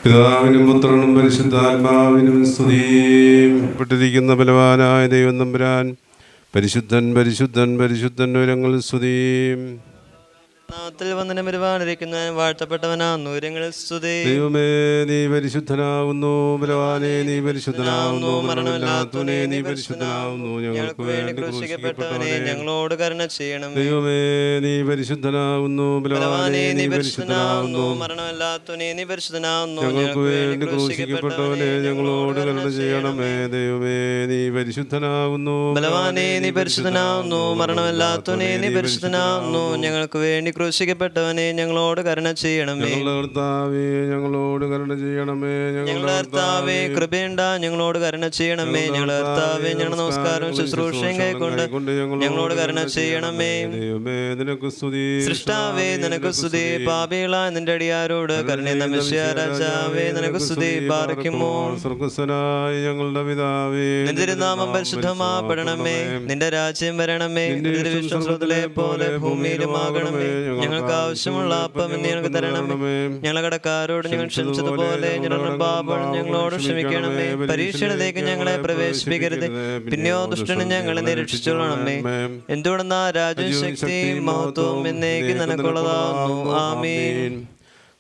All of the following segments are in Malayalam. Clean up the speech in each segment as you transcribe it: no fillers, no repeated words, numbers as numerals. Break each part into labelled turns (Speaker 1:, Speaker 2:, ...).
Speaker 1: പിതാവിനും പുത്രനും പരിശുദ്ധാത്മാവിനും സ്തുതി. പെട്ടിരിക്കുന്ന ബലവാനായ ദൈവം തമ്പുരാൻ പരിശുദ്ധൻ പരിശുദ്ധൻ പരിശുദ്ധൻ ഉയരങ്ങളിൽ സ്തുതി.
Speaker 2: നാമത്തിൽ വന്ദനം വരുവാനിരിക്കുന്ന വാഴ്ത്തപ്പെട്ടവനാകുന്നു ഉയരങ്ങളിൽ സ്തുതി.
Speaker 1: ദൈവമേ നീ പരിശുദ്ധനാകുന്നു, ബലവാനേ നീ പരിശുദ്ധനാകുന്നു, മരണമില്ലാത്തവനേ നീ പരിശുദ്ധനാകുന്നു, ഞങ്ങൾക്ക് വേണ്ടി ക്രൂശിക്കപ്പെട്ടവനേ
Speaker 2: ഞങ്ങളോട് കരുണ ചെയ്യണം.
Speaker 1: ദൈവമേ നീ പരിശുദ്ധനാകുന്നു, ബലവാനേ നീ പരിശുദ്ധനാകുന്നു,
Speaker 2: മരണമില്ലാത്തവനേ നീ പരിശുദ്ധനാകുന്നു,
Speaker 1: ഞങ്ങൾക്ക് വേണ്ടി ക്രൂശിക്കപ്പെട്ടവനേ ഞങ്ങളോട് കരുണ ചെയ്യണമേ. ദൈവമേ നീ പരിശുദ്ധനാകുന്നു,
Speaker 2: ബലവാനേ നീ പരിശുദ്ധനാകുന്നു, മരണമില്ലാത്തവനേ നീ പരിശുദ്ധനാകുന്നു, ഞങ്ങൾക്ക് വേണ്ടി ക്രൂശിക്കപ്പെട്ടവനെ ഞങ്ങളോട് കരുണ ചെയ്യണമേ.
Speaker 1: ഞങ്ങളുടെ കർത്താവേ ഞങ്ങളോട് കരുണ ചെയ്യണമേ.
Speaker 2: ഞങ്ങളുടെ കർത്താവേ കൃപയുണ്ട ഞങ്ങളോട് കരുണ ചെയ്യണമേ. ഞങ്ങളുടെ കർത്താവേ ഞങ്ങളുടെ നമസ്കാരവും ശുശ്രൂഷയും കൈക്കൊണ്ട് ഞങ്ങളോട് കരുണ ചെയ്യണമേ.
Speaker 1: ദൈവമേ നിനക്ക് സ്തുതി.
Speaker 2: സൃഷ്ടാവേ നിനക്ക് സ്തുതി. പാപികളായ നിന്റെ അടിയാരോട് കരുണ മെസ്സിയ രാജാവേ നിനക്ക് സ്തുതി. പാർക്കുമോ
Speaker 1: സ്വർഗ്ഗസ്ഥനായ ഞങ്ങളുടെ പിതാവേ,
Speaker 2: നിന്റെ തിരുനാമം പരിശുദ്ധമാപ്പെടണമേ. നിന്റെ രാജ്യം വരണമേ. നിന്റെ വിശ്വാസത്തിലെ പോലെ ഭൂമിയിലുമാകണമേ. ഞങ്ങൾക്ക് ആവശ്യമുള്ള അപ്പം ഇന്ന് ഞങ്ങൾക്ക് തരണമേ. ഞങ്ങളുടെ കടക്കാരോട് ഞങ്ങൾ ക്ഷമിച്ചതുപോലെ ഞങ്ങളുടെ പാപം ഞങ്ങളോട് ക്ഷമിക്കണമേ. പരീക്ഷയിലേക്ക് ഞങ്ങളെ പ്രവേശിപ്പിക്കരുത്, പിന്നെയോ ദുഷ്ടന് ഞങ്ങളെ നിരീക്ഷിച്ചോളണമേ. എന്തുകൊണ്ടെന്നാ രാജ്യവും ശക്തിയും മഹത്വവും എന്നേക്കും നിനക്കുള്ളതാകുന്നു. ആമീൻ.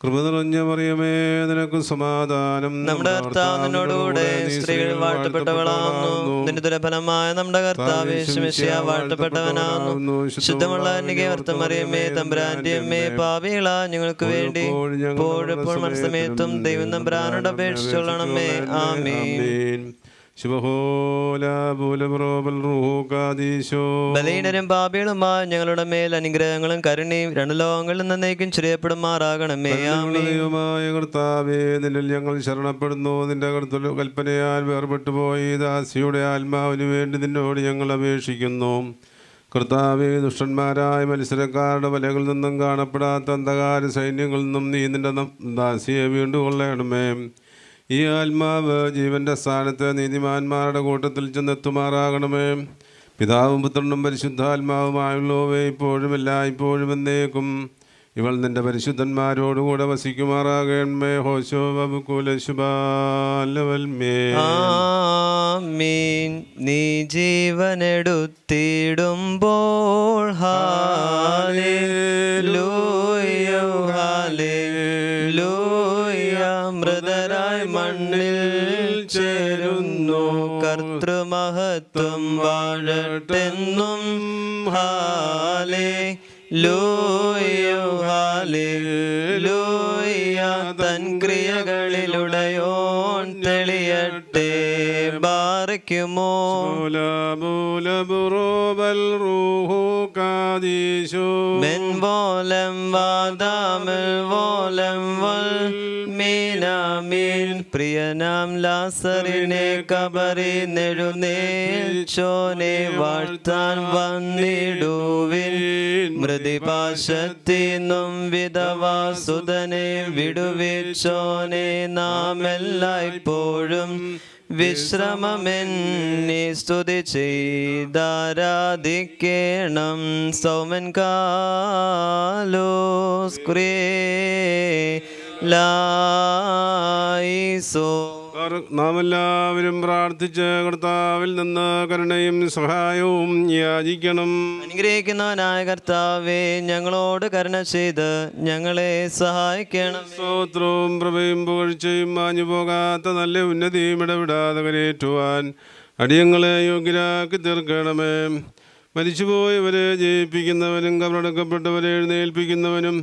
Speaker 1: കൃപ നിറഞ്ഞ മറിയമേ നിനക്ക് സമാധാനം.
Speaker 2: നമ്മുടെ കർത്താവ് നിന്നോടുകൂടെ സ്ത്രീകൾ വാഴ്ത്തപ്പെട്ടവളാകുന്നു. നിന്റെ ദുരഫലമായ നമ്മുടെ കർത്താവ് യേശു മെശിഹാ വാഴ്ത്തപ്പെട്ടവനാകുന്നു. ശുദ്ധമുള്ള കന്യകേ മറിയമേ തമ്പുരാന്റെ അമ്മേ, പാപികളാ ഞങ്ങൾക്ക് വേണ്ടി ഇപ്പോഴെപ്പോൾ മനസ്സമയത്തും ദൈവം തമ്പുരാനോട് അപേക്ഷിച്ചോളണമേ. ആമീൻ. ബലഹീനരും പാപികളുമായ ഞങ്ങളുടെ മേൽ അനുഗ്രഹങ്ങളും കരുണയും രണ്ട് ലോകങ്ങളിൽ നിന്നേക്കും ചെറിയപ്പെടുമാറാകണമേ.
Speaker 1: ദൈവമായ കർത്താവേ നിന്നിൽ ഞങ്ങൾ ശരണപ്പെടുന്നു. നിന്റെ കൽപ്പനയാൽ വേർപെട്ടുപോയി ദാസിയുടെ ആത്മാവിന് വേണ്ടി നിന്നോട് ഞങ്ങൾ അപേക്ഷിക്കുന്നു. കർത്താവേ ദുഷ്ടന്മാരായ മത്സരക്കാരുടെ വലകളിൽ നിന്നും കാണപ്പെടാത്ത അന്ധകാര സൈന്യങ്ങളിൽ നിന്നും നീ നിന്റെ ദാസിയെ വീണ്ടുകൊള്ളണമേ. ഈ ആത്മാവ് ജീവന്റെ സ്ഥാനത്ത് നീതിമാന്മാരുടെ കൂട്ടത്തിൽ ചെന്നെത്തുമാറാകണമേ. പിതാവും പുത്രനും പരിശുദ്ധാത്മാവുമായുള്ളവേ ഇപ്പോഴും എല്ലായ്പ്പോഴും എന്നേക്കും ഇവൾ നിന്റെ പരിശുദ്ധന്മാരോടുകൂടെ വസിക്കുമാറാകണമേ. ഹോശോ ബബുകുലശുബാലവൽമേ.
Speaker 2: ആമീൻ. നീ ജീവനെടുത്തിടുമ്പോൾ ഹല്ലേലൂയ ഹല്ലേലൂയ മൃതരായി മണ്ണിൽ ചേരുന്നു. കർത്തൃമഹത്വം വാഴട്ടെന്നും ഹല്ലേലൂയ ഹല്ലേലൂയ. തൻ ക്രിയകളിലുടയോൻ തെളിയട്ടെ. ബാറയ്ക്കുമോ മെൻവോലം വാദാമിൽ വോലം വൽ മീനാമീൻ. പ്രിയനാം ലാസറിനെ കബറി നെഴുന്നേൽച്ചോനെ വാഴ്ത്താൻ വന്നിടുവിൻ. മൃതിപാശത്തിനും വിധവാസുതനെ വിടുവിച്ചോനെ നാം എല്ലായ്പ്പോഴും വിശ്രമമെന്നി സ്തുതി ചെയ്താരാധിക്കേണം. സൗമൻ കാലോസ് ലായിസോ.
Speaker 1: നാം എല്ലാവരും പ്രാർത്ഥിച്ച് കർത്താവിൽ നിന്ന് കരുണയും സഹായവും യാചിക്കണം.
Speaker 2: അനുഗ്രഹിക്കുന്നവനായ കർത്താവേ ഞങ്ങളോട് കരുണ ചെയ്ത് ഞങ്ങളെ സഹായിക്കണം.
Speaker 1: സ്തോത്രവും പ്രഭയും പുകഴ്ചയും മാഞ്ഞു പോകാത്ത നല്ല ഉന്നതിയും ഇടവിടാതെ കരയേറ്റുവാൻ അടിയങ്ങളെ യോഗ്യരാക്കി തീർക്കണമേ. മരിച്ചുപോയവരെ ജയിപ്പിക്കുന്നവനും കബറടക്കപ്പെട്ടവരെ എഴുന്നേൽപ്പിക്കുന്നവനും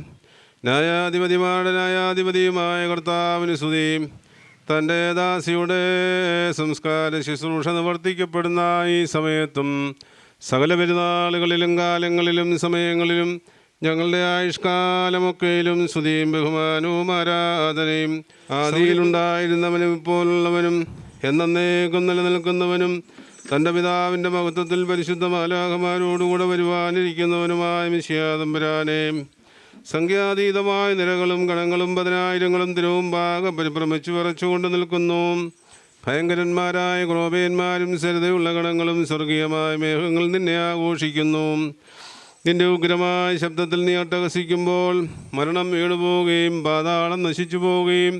Speaker 1: ന്യായാധിപതിമാരുടെ ന്യായാധിപതിയുമായ കർത്താവിന് സ്തുതി. തൻ്റെ ദാസിയുടെ സംസ്കാര ശുശ്രൂഷ നിവർത്തിക്കപ്പെടുന്ന ഈ സമയത്തും സകല പെരുന്നാളുകളിലും കാലങ്ങളിലും സമയങ്ങളിലും ഞങ്ങളുടെ ആയുഷ്കാലമൊക്കെയിലും സ്തുതിയും ബഹുമാനവും ആരാധനയും ആദിയിലുണ്ടായിരുന്നവനും ഇപ്പോഴുള്ളവനും എന്നേക്കും നിലനിൽക്കുന്നവനും തൻ്റെ പിതാവിൻ്റെ മഹത്വത്തിൽ പരിശുദ്ധ മാലാഖമാരോടുകൂടെ വരുവാനിരിക്കുന്നവനുമായ മിശിഹാ തമ്പുരാനെ, സംഖ്യാതീതമായ നിരകളും ഗണങ്ങളും പതിനായിരങ്ങളും തിരുമുമ്പാകെ പരിഭ്രമിച്ചു വിറച്ചുകൊണ്ട് നിൽക്കുന്നു. ഭയങ്കരന്മാരായ ക്രോപേന്മാരും സരിതയുള്ള ഗണങ്ങളും സ്വർഗീയമായ മേഘങ്ങൾ നിന്നെ ആഘോഷിക്കുന്നു. നിന്റെ ഉഗ്രമായ ശബ്ദത്തിൽ നീ അട്ടഹസിക്കുമ്പോൾ മരണം വീണുപോവുകയും പാതാളം നശിച്ചു പോവുകയും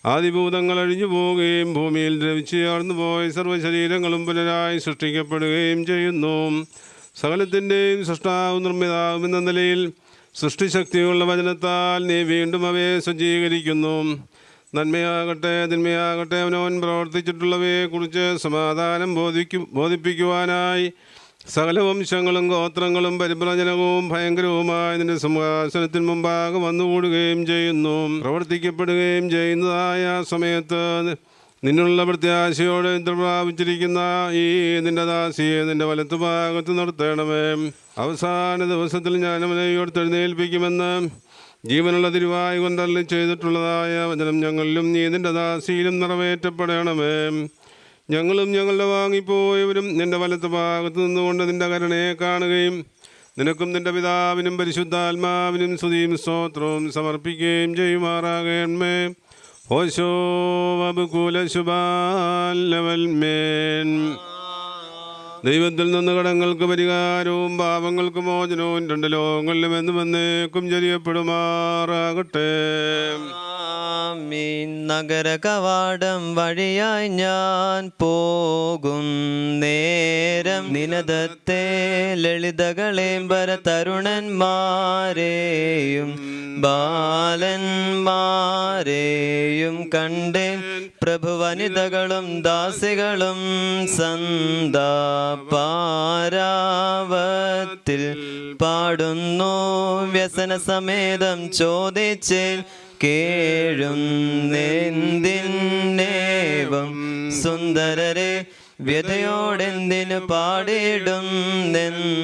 Speaker 1: ആദിഭൂതങ്ങൾ അഴിഞ്ഞു പോവുകയും ഭൂമിയിൽ ദ്രവിച്ചുയർന്നു പോയ സർവ്വശരീരങ്ങളും പുനരായി സൃഷ്ടിക്കപ്പെടുകയും ചെയ്യുന്നു. സകലത്തിൻ്റെയും സൃഷ്ടാവും നിർമ്മിതാവും എന്ന നിലയിൽ സൃഷ്ടിശക്തിയുള്ള വചനത്താൽ നീ വീണ്ടും അവയെ സജ്ജീകരിക്കുന്നു. നന്മയാകട്ടെ തിന്മയാകട്ടെ അവനവൻ പ്രവർത്തിച്ചിട്ടുള്ളവയെക്കുറിച്ച് സമാധാനം ബോധിപ്പിക്കുവാനായി സകല വംശങ്ങളും ഗോത്രങ്ങളും പരിഭ്രജനകവും ഭയങ്കരവുമായ നിന്റെ സിംഹാസനത്തിന് മുമ്പാകെ വന്നുകൂടുകയും ചെയ്യുന്നു. പ്രവർത്തിക്കപ്പെടുകയും ചെയ്യുന്നതായ സമയത്ത് നിന്നുള്ള പ്രത്യാശയോടെ നിദ്ര പ്രാപിച്ചിരിക്കുന്ന ഈ നിന്റെ ദാസിയെ നിന്റെ വലത്തുഭാഗത്ത് നിർത്തണമേ. അവസാന ദിവസത്തിൽ ഞാൻ അവനെ ഉയർത്തെഴുന്നേൽപ്പിക്കുമെന്ന് ജീവനുള്ള തിരുവായി കൊണ്ടല്ലി ചെയ്തിട്ടുള്ളതായ വചനം ഞങ്ങളിലും നീ നിന്റെ ദാസിയിലും നിറവേറ്റപ്പെടണമേ. ഞങ്ങളും ഞങ്ങളുടെ വാങ്ങിപ്പോയവരും നിന്റെ വലത്ത് ഭാഗത്ത് നിന്നുകൊണ്ട് നിന്റെ കരുണയെ കാണുകയും നിനക്കും നിന്റെ പിതാവിനും പരിശുദ്ധാത്മാവിനും സ്തുതിയും സ്തോത്രവും സമർപ്പിക്കുകയും ചെയ്യുമാറാകണമേ. ഓശോ വബുകുലശുഭാലവൽമേൻ. ദൈവത്തിൽ നിന്ന് കടങ്ങൾക്ക് പരിഹാരവും പാപങ്ങൾക്ക് മോചനവും രണ്ട് ലോകങ്ങളിലും എന്നും എന്നേക്കും ചൊരിയപ്പെടുമാറാകട്ടെ.
Speaker 2: നഗര കവാടം വഴിയായി ഞാൻ പോകും നേരം നിനദത്തെ ലളിതകളേമ്പര തരുണന്മാരെയും ബാലന്മാരെയും കണ്ടേൻ. പ്രഭുവനിതകളും ദാസികളും സന്താപാരാവത്തിൽ പാടുന്നു. വ്യസന സമേതം ചോദിച്ചേൻ കേഴുന്നെന്തിന്നേവം സുന്ദരരെ വ്യതയോടെന്തിനു പാടിടും നെന്നോടിയോതി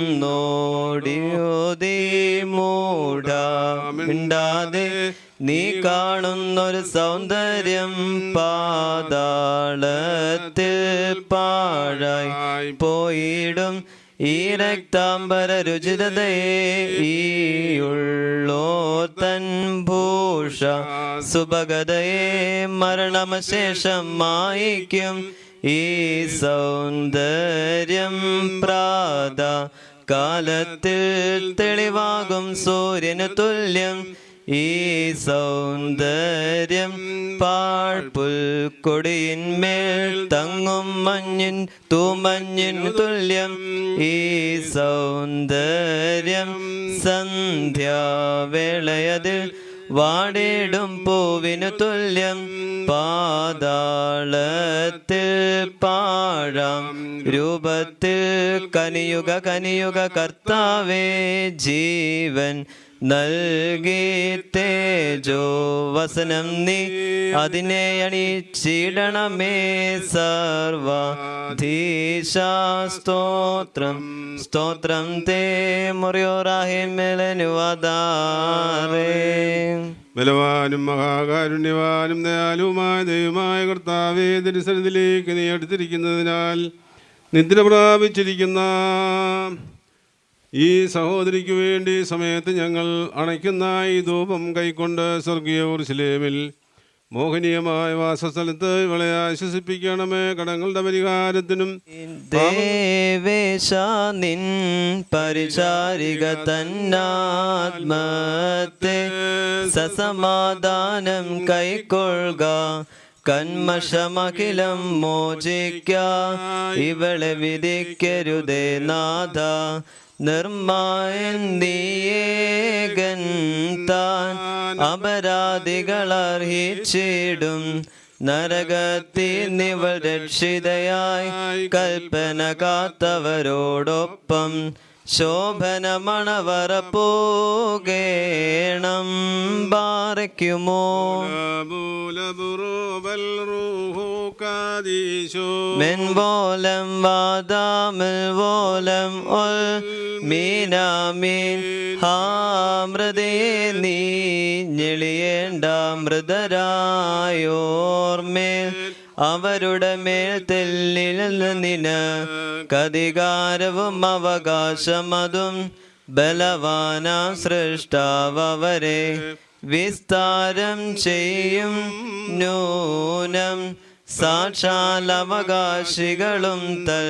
Speaker 2: മൂടാതെ നീ കാണുന്നൊരു സൗന്ദര്യം പാതാളത്തിൽ പാഴായി പോയിടും. ഈ രക്താംബര രുചിതയെ ഈയുള്ളോ തൻ ഭൂഷ സുഭഗതയെ മരണമശേഷം മായിക്കും. ഈ സൗന്ദര്യം പ്രാത കാലത്തിൽ തെളിവാകും സൂര്യന് തുല്യം. ഈ സൗന്ദര്യം പാഴ്പുൽക്കൊടിയിന്മേൽ തങ്ങും മഞ്ഞിൻ തൂമഞ്ഞിന് തുല്യം. ഈ സൗന്ദര്യം സന്ധ്യാവേളയതിൽ വാടിടും പൂവിനു തുല്യം. പാതാളത്തിൽ പാഴാം രൂപത്തിൽ കനിയുക കർത്താവേ ജീവൻ നൽകി തേജോ വസനം നീ അതിനെ അണിച്ചിടണമേ. സർവാധീശാസ്തോത്രം സ്തോത്രം തേ മുറിയോറാഹിമെലനുവദാരേ.
Speaker 1: ബലവാനും മഹാകാരുണ്യവാനും ദയാലുമായ ദൈവമായ കർത്താവേ, തിരുസന്നിധിയിലേക്ക് നീ അടുത്തിരിക്കുന്നതിനാൽ നിദ്ര പ്രാപിച്ചിരിക്കുന്ന ഈ സഹോദരിക്ക് വേണ്ടി സമയത്ത് ഞങ്ങൾ അണയ്ക്കുന്ന ഈ ധൂപം കൈക്കൊണ്ട് സ്വർഗീയ യെരൂശലേമിൽ മോഹനീയമായ വാസസ്ഥലത്ത് ഇവളെ ആശ്വസിപ്പിക്കണമേ. കടങ്ങളുടെ പരിഹാരത്തിനും
Speaker 2: ദേവേശ നിൻ പരിചാരിക തന്നാത്മത്തെ സസമാധാനം കൈക്കൊള്ളുക. കന്മഷമഖിലം മോചിക്ക ഇവളെ വിധിക്കരുതേ നാഥ. നിർമ്മായൻ നീയേകൻ താൻ അപരാധികളർഹിച്ചിടും. നരകത്തിൽ നിവൾ രക്ഷിതയായി കൽപ്പന കാത്തവരോടൊപ്പം ശോഭന മണവറ പോകേണം. ബാറയ്ക്കുമോ മെൻപോലം വാദാമിൽ വോലം ഒൽ മീനാമീൻ. ഹാമൃതേ നീ ഞെളിയേണ്ട മൃതരായോർമേൽ അവരുടെ മേൽ തെല്ലിൽ നിന് കധികാരവും അവകാശമതും. ബലവാനാം സൃഷ്ടാവരെ വിസ്താരം ചെയ്യും നൂനം. സാക്ഷാൽ അവകാശികളും തൽ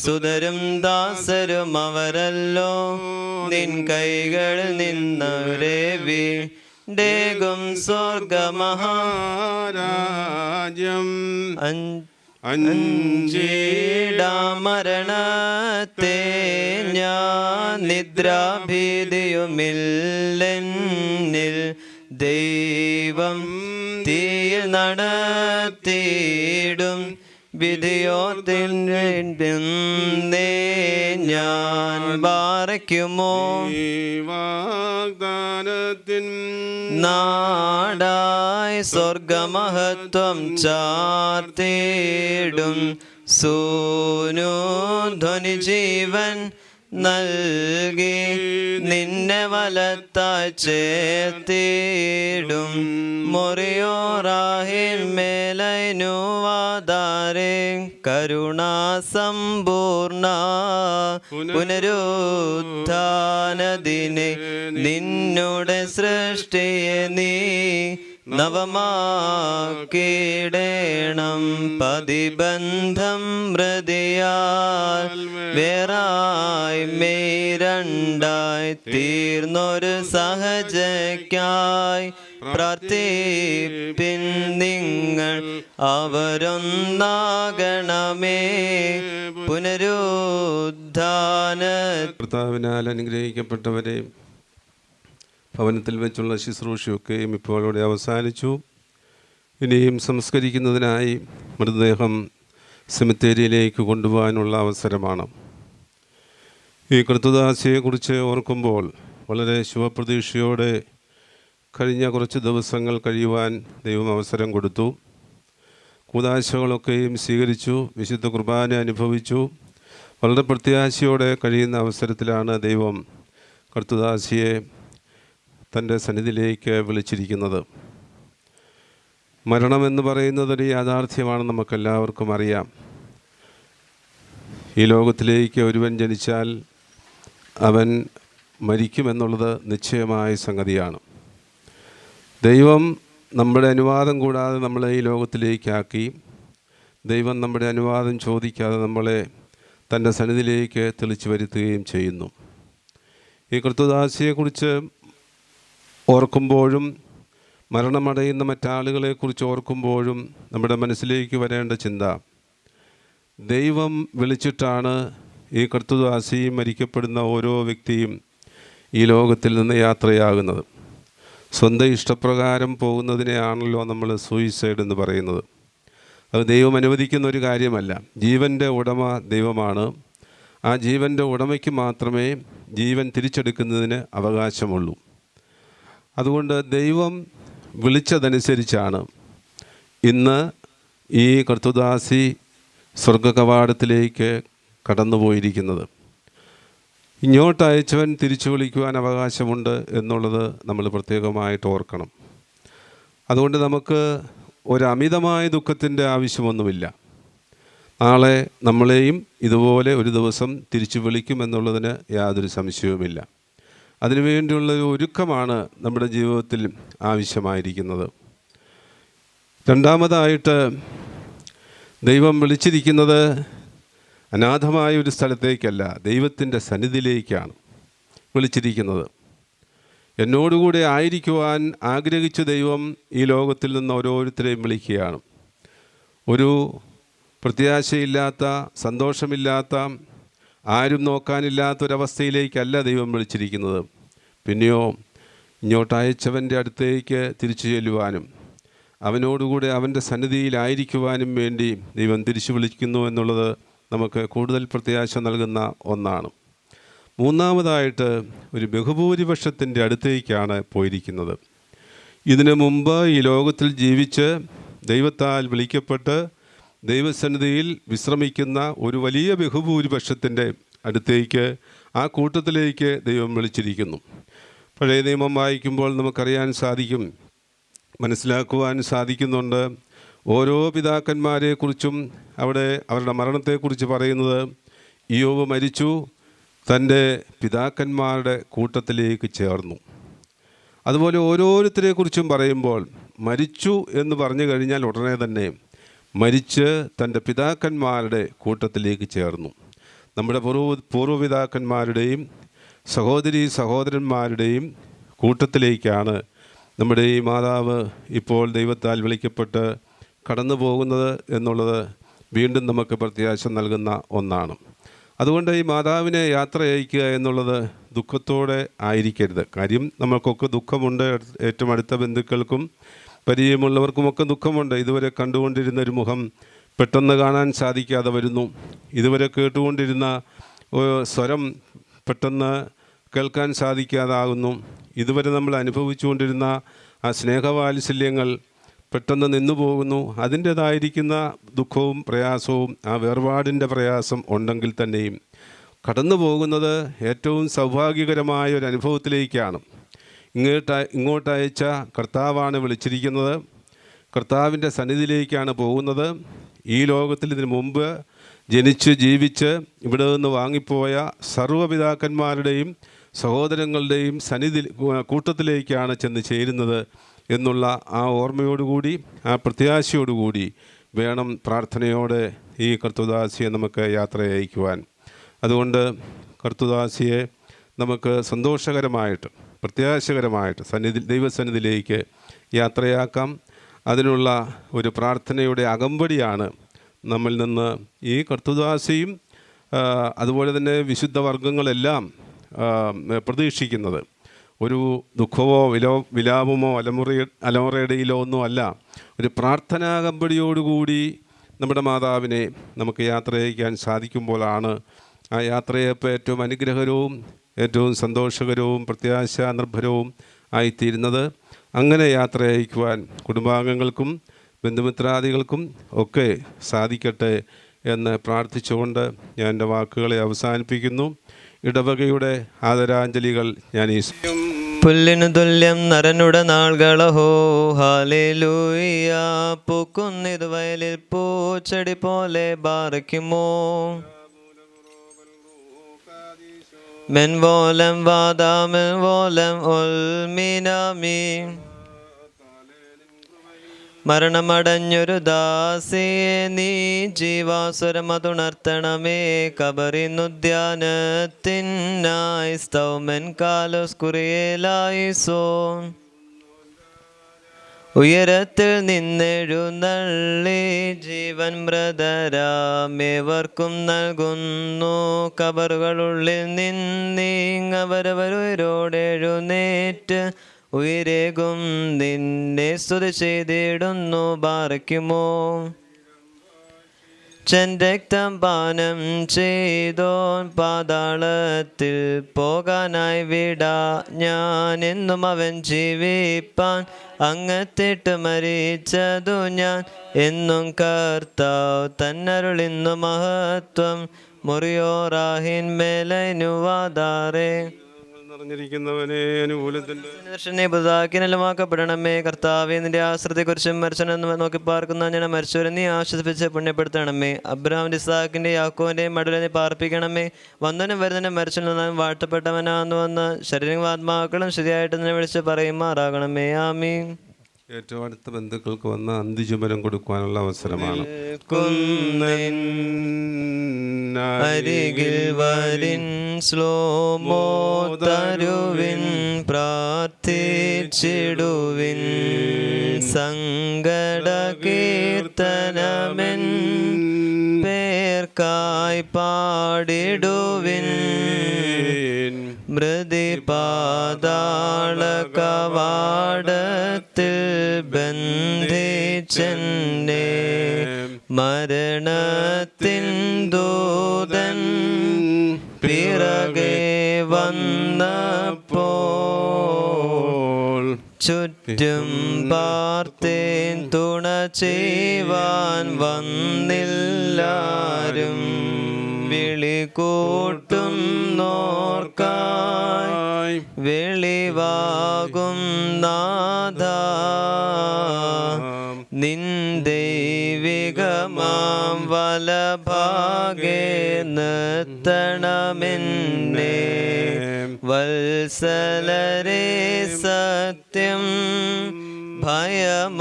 Speaker 2: സുതരും ദാസരും അവരല്ലോ. നിൻ കൈകളിൽ നിന്നവരെ ഡേകും
Speaker 1: സ്വർഗമഹാരാജ്യം
Speaker 2: മരണത്തെ ഞാൻ നിദ്രാഭീതിയുമില്ലെന്നിൽ ദൈവം തീയിൽ നടത്തിയിടും വിധിയോർത്തിന്നെ ഞാൻ പാറയ്ക്കുമോ
Speaker 1: വാഗ്ദാനത്തിൻ
Speaker 2: നാടായി സ്വർഗമഹത്വം ചാർത്തിടും സൂനു ധ്വനി ജീവൻ നൽകി നിന്നെ വലത്തായി ചേർത്തിടും മൊറിയോറാഹിൻ മേലൈനുവാദാരെ കരുണാസമ്പൂർണ പുനരുത്ഥാനദിനെ നിന്നുടെ സൃഷ്ടിയെ നീ നവമാക്കിടേണം പതിബന്ധം മൃതിയാൽ വേറായി മേരണ്ടായി തീർന്നൊരു സഹജയ്ക്കായി പ്രാർത്ഥിപ്പിൻ നിങ്ങൾ അവരൊന്നാകണമേ പുനരുദ്ധാന.
Speaker 1: കർത്താവിനാൽ അനുഗ്രഹിക്കപ്പെട്ടവരെ, ഭവനത്തിൽ വെച്ചുള്ള ശുശ്രൂഷയൊക്കെയും ഇപ്പോൾ ഇവിടെ അവസാനിച്ചു. ഇനിയും സംസ്കരിക്കുന്നതിനായി മൃതദേഹം സെമിത്തേരിയിലേക്ക് കൊണ്ടുപോകാനുള്ള അവസരമാണ്. ഈ കർത്തദാസിയെക്കുറിച്ച് ഓർക്കുമ്പോൾ വളരെ ശുഭപ്രതീക്ഷയോടെ കഴിഞ്ഞ കുറച്ച് ദിവസങ്ങൾ കഴിയുവാൻ ദൈവം അവസരം കൊടുത്തു. കൂദാശകളൊക്കെയും സ്വീകരിച്ചു, വിശുദ്ധ കുർബാന അനുഭവിച്ചു. വളരെ പ്രത്യാശയോടെ കഴിയുന്ന അവസരത്തിലാണ് ദൈവം കർത്തദാസിയെ തൻ്റെ സന്നിധിയിലേക്ക് വിളിച്ചിരിക്കുന്നത്. മരണമെന്ന് പറയുന്നതൊരു യാഥാർത്ഥ്യമാണ്, നമുക്കെല്ലാവർക്കും അറിയാം. ഈ ലോകത്തിലേക്ക് ഒരുവൻ ജനിച്ചാൽ അവൻ മരിക്കുമെന്നുള്ളത് നിശ്ചയമായ സംഗതിയാണ്. ദൈവം നമ്മുടെ അനുവാദം കൂടാതെ നമ്മളെ ഈ ലോകത്തിലേക്കാക്കി. ദൈവം നമ്മുടെ അനുവാദം ചോദിക്കാതെ നമ്മളെ തൻ്റെ സന്നിധിയിലേക്ക് തെളിച്ചു വരുത്തുകയും ചെയ്യുന്നു. ഈ കർത്തദാസിയെക്കുറിച്ച് ഓർക്കുമ്പോഴും മരണമടയുന്ന മറ്റാളുകളെക്കുറിച്ച് ഓർക്കുമ്പോഴും നമ്മുടെ മനസ്സിലേക്ക് വരേണ്ട ചിന്ത, ദൈവം വിളിച്ചിട്ടാണ് ഈ കർത്തദാസി മരിക്കപ്പെടുന്ന ഓരോ വ്യക്തിയും ഈ ലോകത്തിൽ നിന്ന് യാത്രയാകുന്നത്. സ്വന്തം ഇഷ്ടപ്രകാരം പോകുന്നതിനെയാണല്ലോ നമ്മൾ സൂയിസൈഡ് എന്ന് പറയുന്നത്. അത് ദൈവം അനുവദിക്കുന്ന ഒരു കാര്യമല്ല. ജീവൻ്റെ ഉടമ ദൈവമാണ്. ആ ജീവൻ്റെ ഉടമയ്ക്ക് മാത്രമേ ജീവൻ തിരിച്ചെടുക്കുന്നതിന് അവകാശമുള്ളൂ. അതുകൊണ്ട് ദൈവം വിളിച്ചതനുസരിച്ചാണ് ഇന്ന് ഈ കർത്തദാസി സ്വർഗകവാടത്തിലേക്ക് കടന്നുപോയിരിക്കുന്നത്. ഇങ്ങോട്ട് അയച്ചവൻ തിരിച്ചു വിളിക്കുവാൻ അവകാശമുണ്ട് എന്നുള്ളത് നമ്മൾ പ്രത്യേകമായിട്ട് ഓർക്കണം. അതുകൊണ്ട് നമുക്ക് ഒരമിതമായ ദുഃഖത്തിൻ്റെ ആവശ്യമൊന്നുമില്ല. നാളെ നമ്മളെയും ഇതുപോലെ ഒരു ദിവസം തിരിച്ചു വിളിക്കുമെന്നുള്ളതിന് യാതൊരു സംശയവുമില്ല. അതിനുവേണ്ടിയുള്ള ഒരു ഒരുക്കമാണ് നമ്മുടെ ജീവിതത്തിൽ ആവശ്യമായിരിക്കുന്നത്. രണ്ടാമതായിട്ട് ദൈവം വിളിച്ചിരിക്കുന്നത് അനാഥമായ ഒരു സ്ഥലത്തേക്കല്ല, ദൈവത്തിൻ്റെ സന്നിധിയിലേക്കാണ് വിളിച്ചിരിക്കുന്നത്. എന്നോടുകൂടെ ആയിരിക്കുവാൻ ആഗ്രഹിച്ച ദൈവം ഈ ലോകത്തിൽ നിന്ന് ഓരോരുത്തരെയും വിളിക്കുകയാണ്. ഒരു പ്രത്യാശയില്ലാത്ത, സന്തോഷമില്ലാത്ത, ആരും നോക്കാനില്ലാത്തൊരവസ്ഥയിലേക്കല്ല ദൈവം വിളിച്ചിരിക്കുന്നത്. പിന്നെയോ ഇങ്ങോട്ട് അയച്ചവൻ്റെ അടുത്തേക്ക് തിരിച്ചു ചെല്ലുവാനും അവനോടുകൂടെ അവൻ്റെ സന്നിധിയിലായിരിക്കുവാനും വേണ്ടി ദൈവം തിരിച്ചു വിളിക്കുന്നു എന്നുള്ളത് നമുക്ക് കൂടുതൽ പ്രത്യാശ നൽകുന്ന ഒന്നാണ്. മൂന്നാമതായിട്ട് ഒരു ബഹുഭൂരിപക്ഷത്തിൻ്റെ അടുത്തേക്കാണ് പോയിരിക്കുന്നത്. ഇതിനു മുമ്പ് ഈ ലോകത്തിൽ ജീവിച്ച് ദൈവത്താൽ വിളിക്കപ്പെട്ട് ദൈവസന്നിധിയിൽ വിശ്രമിക്കുന്ന ഒരു വലിയ ബഹുഭൂരിപക്ഷത്തിൻ്റെ അടുത്തേക്ക്, ആ കൂട്ടത്തിലേക്ക് ദൈവം വിളിച്ചിരിക്കുന്നു. പഴയ നിയമം വായിക്കുമ്പോൾ നമുക്കറിയാൻ സാധിക്കും, മനസ്സിലാക്കുവാൻ സാധിക്കുന്നുണ്ട്. ഓരോ പിതാക്കന്മാരെക്കുറിച്ചും അവിടെ അവരുടെ മരണത്തെക്കുറിച്ച് പറയുന്നത്, ഇയ്യോബ് മരിച്ചു, തൻ്റെ പിതാക്കന്മാരുടെ കൂട്ടത്തിലേക്ക് ചേർന്നു. അതുപോലെ ഓരോരുത്തരെക്കുറിച്ചും പറയുമ്പോൾ മരിച്ചു എന്ന് പറഞ്ഞു കഴിഞ്ഞാൽ ഉടനെ തന്നെ മരിച്ച് തൻ്റെ പിതാക്കന്മാരുടെ കൂട്ടത്തിലേക്ക് ചേർന്നു. നമ്മുടെ പൂർവ്വപിതാക്കന്മാരുടെയും സഹോദരീ സഹോദരന്മാരുടെയും കൂട്ടത്തിലേക്കാണ് നമ്മുടെ ഈ മാതാവ് ഇപ്പോൾ ദൈവത്താൽ വിളിക്കപ്പെട്ട് കടന്നു പോകുന്നത് എന്നുള്ളത് വീണ്ടും നമുക്ക് പ്രത്യാശ നൽകുന്ന ഒന്നാണ്. അതുകൊണ്ട് ഈ മാതാവിനെ യാത്ര അയക്കുക എന്നുള്ളത് ദുഃഖത്തോടെ ആയിരിക്കരുത്. കാര്യം നമ്മൾക്കൊക്കെ ദുഃഖമുണ്ട്, ഏറ്റവും അടുത്ത ബന്ധുക്കൾക്കും പരിചയമുള്ളവർക്കുമൊക്കെ ദുഃഖമുണ്ട്. ഇതുവരെ കണ്ടുകൊണ്ടിരുന്നൊരു മുഖം പെട്ടെന്ന് കാണാൻ സാധിക്കാതെ വരുന്നു. ഇതുവരെ കേട്ടുകൊണ്ടിരുന്ന സ്വരം പെട്ടെന്ന് കേൾക്കാൻ സാധിക്കാതാകുന്നു. ഇതുവരെ നമ്മൾ അനുഭവിച്ചുകൊണ്ടിരുന്ന ആ സ്നേഹവാത്സല്യങ്ങൾ പെട്ടെന്ന് നിന്നു പോകുന്നു. അതിൻ്റേതായിരിക്കുന്ന ദുഃഖവും പ്രയാസവും ആ വേർപാടിൻ്റെ പ്രയാസം ഉണ്ടെങ്കിൽ തന്നെയും കടന്നു പോകുന്നത് ഏറ്റവും സൗഭാഗ്യകരമായ ഒരു അനുഭവത്തിലേക്കാണ്. ഇങ്ങോട്ടയച്ച കർത്താവാണ് വിളിച്ചിരിക്കുന്നത്. കർത്താവിൻ്റെ സന്നിധിയിലേക്കാണ് പോകുന്നത്. ഈ ലോകത്തിൽ ഇതിനു മുമ്പ് ജനിച്ച് ജീവിച്ച് ഇവിടെ നിന്ന് വാങ്ങിപ്പോയ സർവ്വപിതാക്കന്മാരുടെയും സഹോദരങ്ങളുടെയും കൂട്ടത്തിലേക്കാണ് ചെന്ന് ചേരുന്നത് എന്നുള്ള ആ ഓർമ്മയോടുകൂടി, ആ പ്രത്യാശയോടുകൂടി വേണം പ്രാർത്ഥനയോടെ ഈ കർത്തൃദാസിയെ നമുക്ക് യാത്ര അയക്കുവാൻ. അതുകൊണ്ട് കർത്തൃദാസിയെ നമുക്ക് സന്തോഷകരമായിട്ട് പ്രത്യാശകരമായിട്ട് ദൈവസന്നിധിയിലേക്ക് യാത്രയാക്കാം. അതിനുള്ള ഒരു പ്രാർത്ഥനയുടെ അകമ്പടിയാണ് നമ്മിൽ നിന്ന് ഈ കർത്തൃദാസിയും അതുപോലെ തന്നെ വിശുദ്ധ വർഗങ്ങളെല്ലാം പ്രതീക്ഷിക്കുന്നത്. ഒരു ദുഃഖമോ വിലാപമോ അലമുറയിടയിലോ ഒന്നും അല്ല, ഒരു പ്രാർത്ഥനാകമ്പടിയോടുകൂടി നമ്മുടെ മാതാവിനെ നമുക്ക് യാത്ര അയക്കാൻ സാധിക്കുമ്പോഴാണ് ആ യാത്രയപ്പോൾ ഏറ്റവും അനുഗ്രഹകരവും ഏറ്റവും സന്തോഷകരവും പ്രത്യാശ നിർഭരവും ആയിത്തീരുന്നത്. അങ്ങനെ യാത്ര അയക്കുവാൻ കുടുംബാംഗങ്ങൾക്കും ബന്ധുമിത്രാദികൾക്കും ഒക്കെ സാധിക്കട്ടെ എന്ന് പ്രാർത്ഥിച്ചുകൊണ്ട് ഞാൻ എൻ്റെ വാക്കുകളെ അവസാനിപ്പിക്കുന്നു. ഇടവകയുടെ ആദരാഞ്ജലികൾ ഞാൻ ഈ
Speaker 2: പുല്ലിനു തുല്യം നരനുടെ നാൾകളഹോ ഹല്ലേലൂയ. പൂക്കുന്നിത് വയലിൽ പൂച്ചെടി പോലെ ബാറയ്ക്കുമോ. മെൻവോലം വാദാമെൻവോലം ഒൽമിനാമി. മരണമടഞ്ഞൊരു ദാസിയെ നീ ജീവാസുരമതുണർത്തണമേ. കബറിനുദ്യാനത്തിനായി സ്തൗമൻ കാലോസ് കുറിയേലായിസോൻ. ഉയരത്തിൽ നിന്നെഴുന്നള്ളി ജീവൻ മൃതരാമേവർക്കും നൽകുന്നു. കബറുകളുള്ളിൽ നിന്നീങ്ങവരവരോടെഴുന്നേറ്റ് ഉയരേകും നിന്നെ സ്തുതി ചെയ്തിടുന്നു. ബാറയ്ക്കുമോ. രക്തം പാനം ചെയ്തോൻ പാതാളത്തിൽ പോകാനായി വിടാ. ഞാൻ എന്നും അവൻ ജീവിപ്പാൻ അങ്ങത്തിട്ട് മരിച്ചതു ഞാൻ. എന്നും കർത്താവ് തന്നരുളിന്നു മഹത്വം. മുറിയോറാഹിൻ മേലനുവാദാറേ.
Speaker 1: നിറഞ്ഞിരിക്കുന്നവനെ അനുകൂലത്തിന്റെ
Speaker 2: ബുധാക്കിനെല്ലാമാക്കപ്പെടണമേ. കർത്താവേ, നിന്റെ ആശ്രിതയെക്കുറിച്ചും മരിച്ചനെന്ന് നോക്കി പാർക്കുന്ന ഞാൻ മരിച്ചവരെ നീ ആശ്വസിപ്പിച്ച് പുണ്യപ്പെടുത്തണമേ. അബ്രഹാമിന്റെ ഇസാക്കിന്റെ യാക്കോവിന്റെയും മടലിനെ പാർപ്പിക്കണമേ. വന്നവനും വരുന്നവനും മരിച്ചവനും വാഴ്ത്തപ്പെട്ടവനാന്ന് വന്ന് ശരീരം ആത്മാക്കളും ശരിയായിട്ട് തന്നെ വിളിച്ച് പറയുമാറാകണമേ. ആമീൻ.
Speaker 1: ഏറ്റവും അടുത്ത ബന്ധുക്കൾക്ക് വന്ന് അന്തിചുമരം കൊടുക്കുവാനുള്ള അവസരമാണ്.
Speaker 2: അരികിൽ വരിൻ സ്ലോമോ തരുവിൻ പ്രാർത്ഥിച്ചിടുവിൻ. സങ്കട കീർത്തനമെൻ പേർക്കായി പാടിടുവിൻ. മൃതി പാതാള കവാടത്തിൽ ബന്ധിച്ചെന്നെ മരണത്തിൻ ദൂതൻ പിറകെ വന്നപ്പോൾ ചുറ്റും പാർത്തേൻ തുണ ചെയ്യുവാൻ വന്നില്ലാരും. വിളികൂട്ടും നോർക്കായി വെളിവാകും നാഥ. നിൻ ദൈവികമാം വലഭാഗേ നിർത്തണമെന്നെ. വത്സലരെ സത്യം ഭയമാർന്നിടുന്നേ.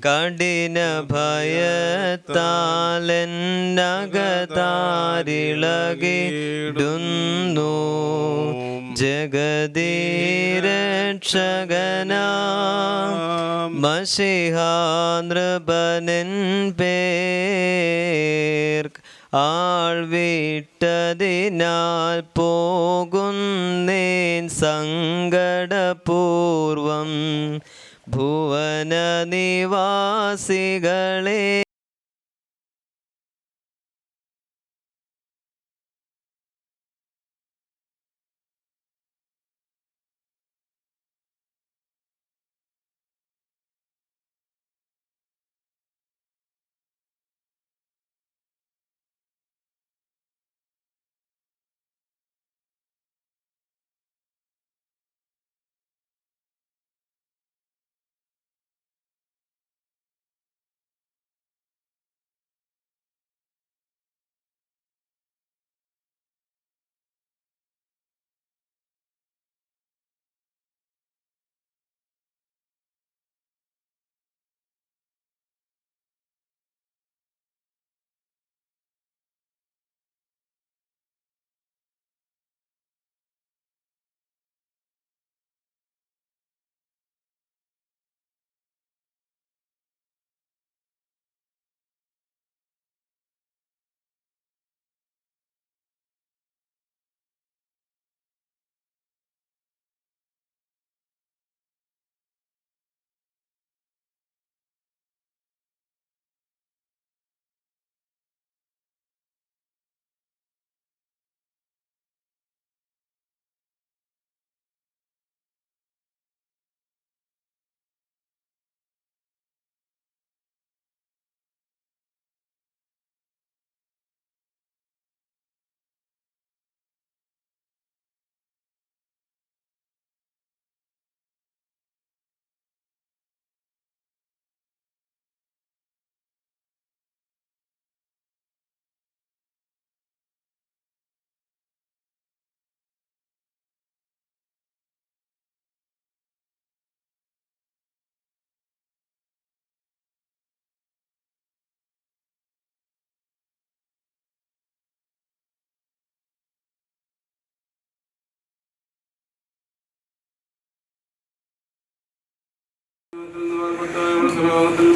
Speaker 2: കഠിനമായ കഠിന ഭയത്താലെന്നകതാരിളകിടുന്നു ജഗദീരക്ഷകനാ മശിഹാനൃപനിൻ പേർ ആൾ വിട്ടതിനാൽ പോകുന്നേൻ സങ്കടപൂർവം ഭുവന നിവാസികളെ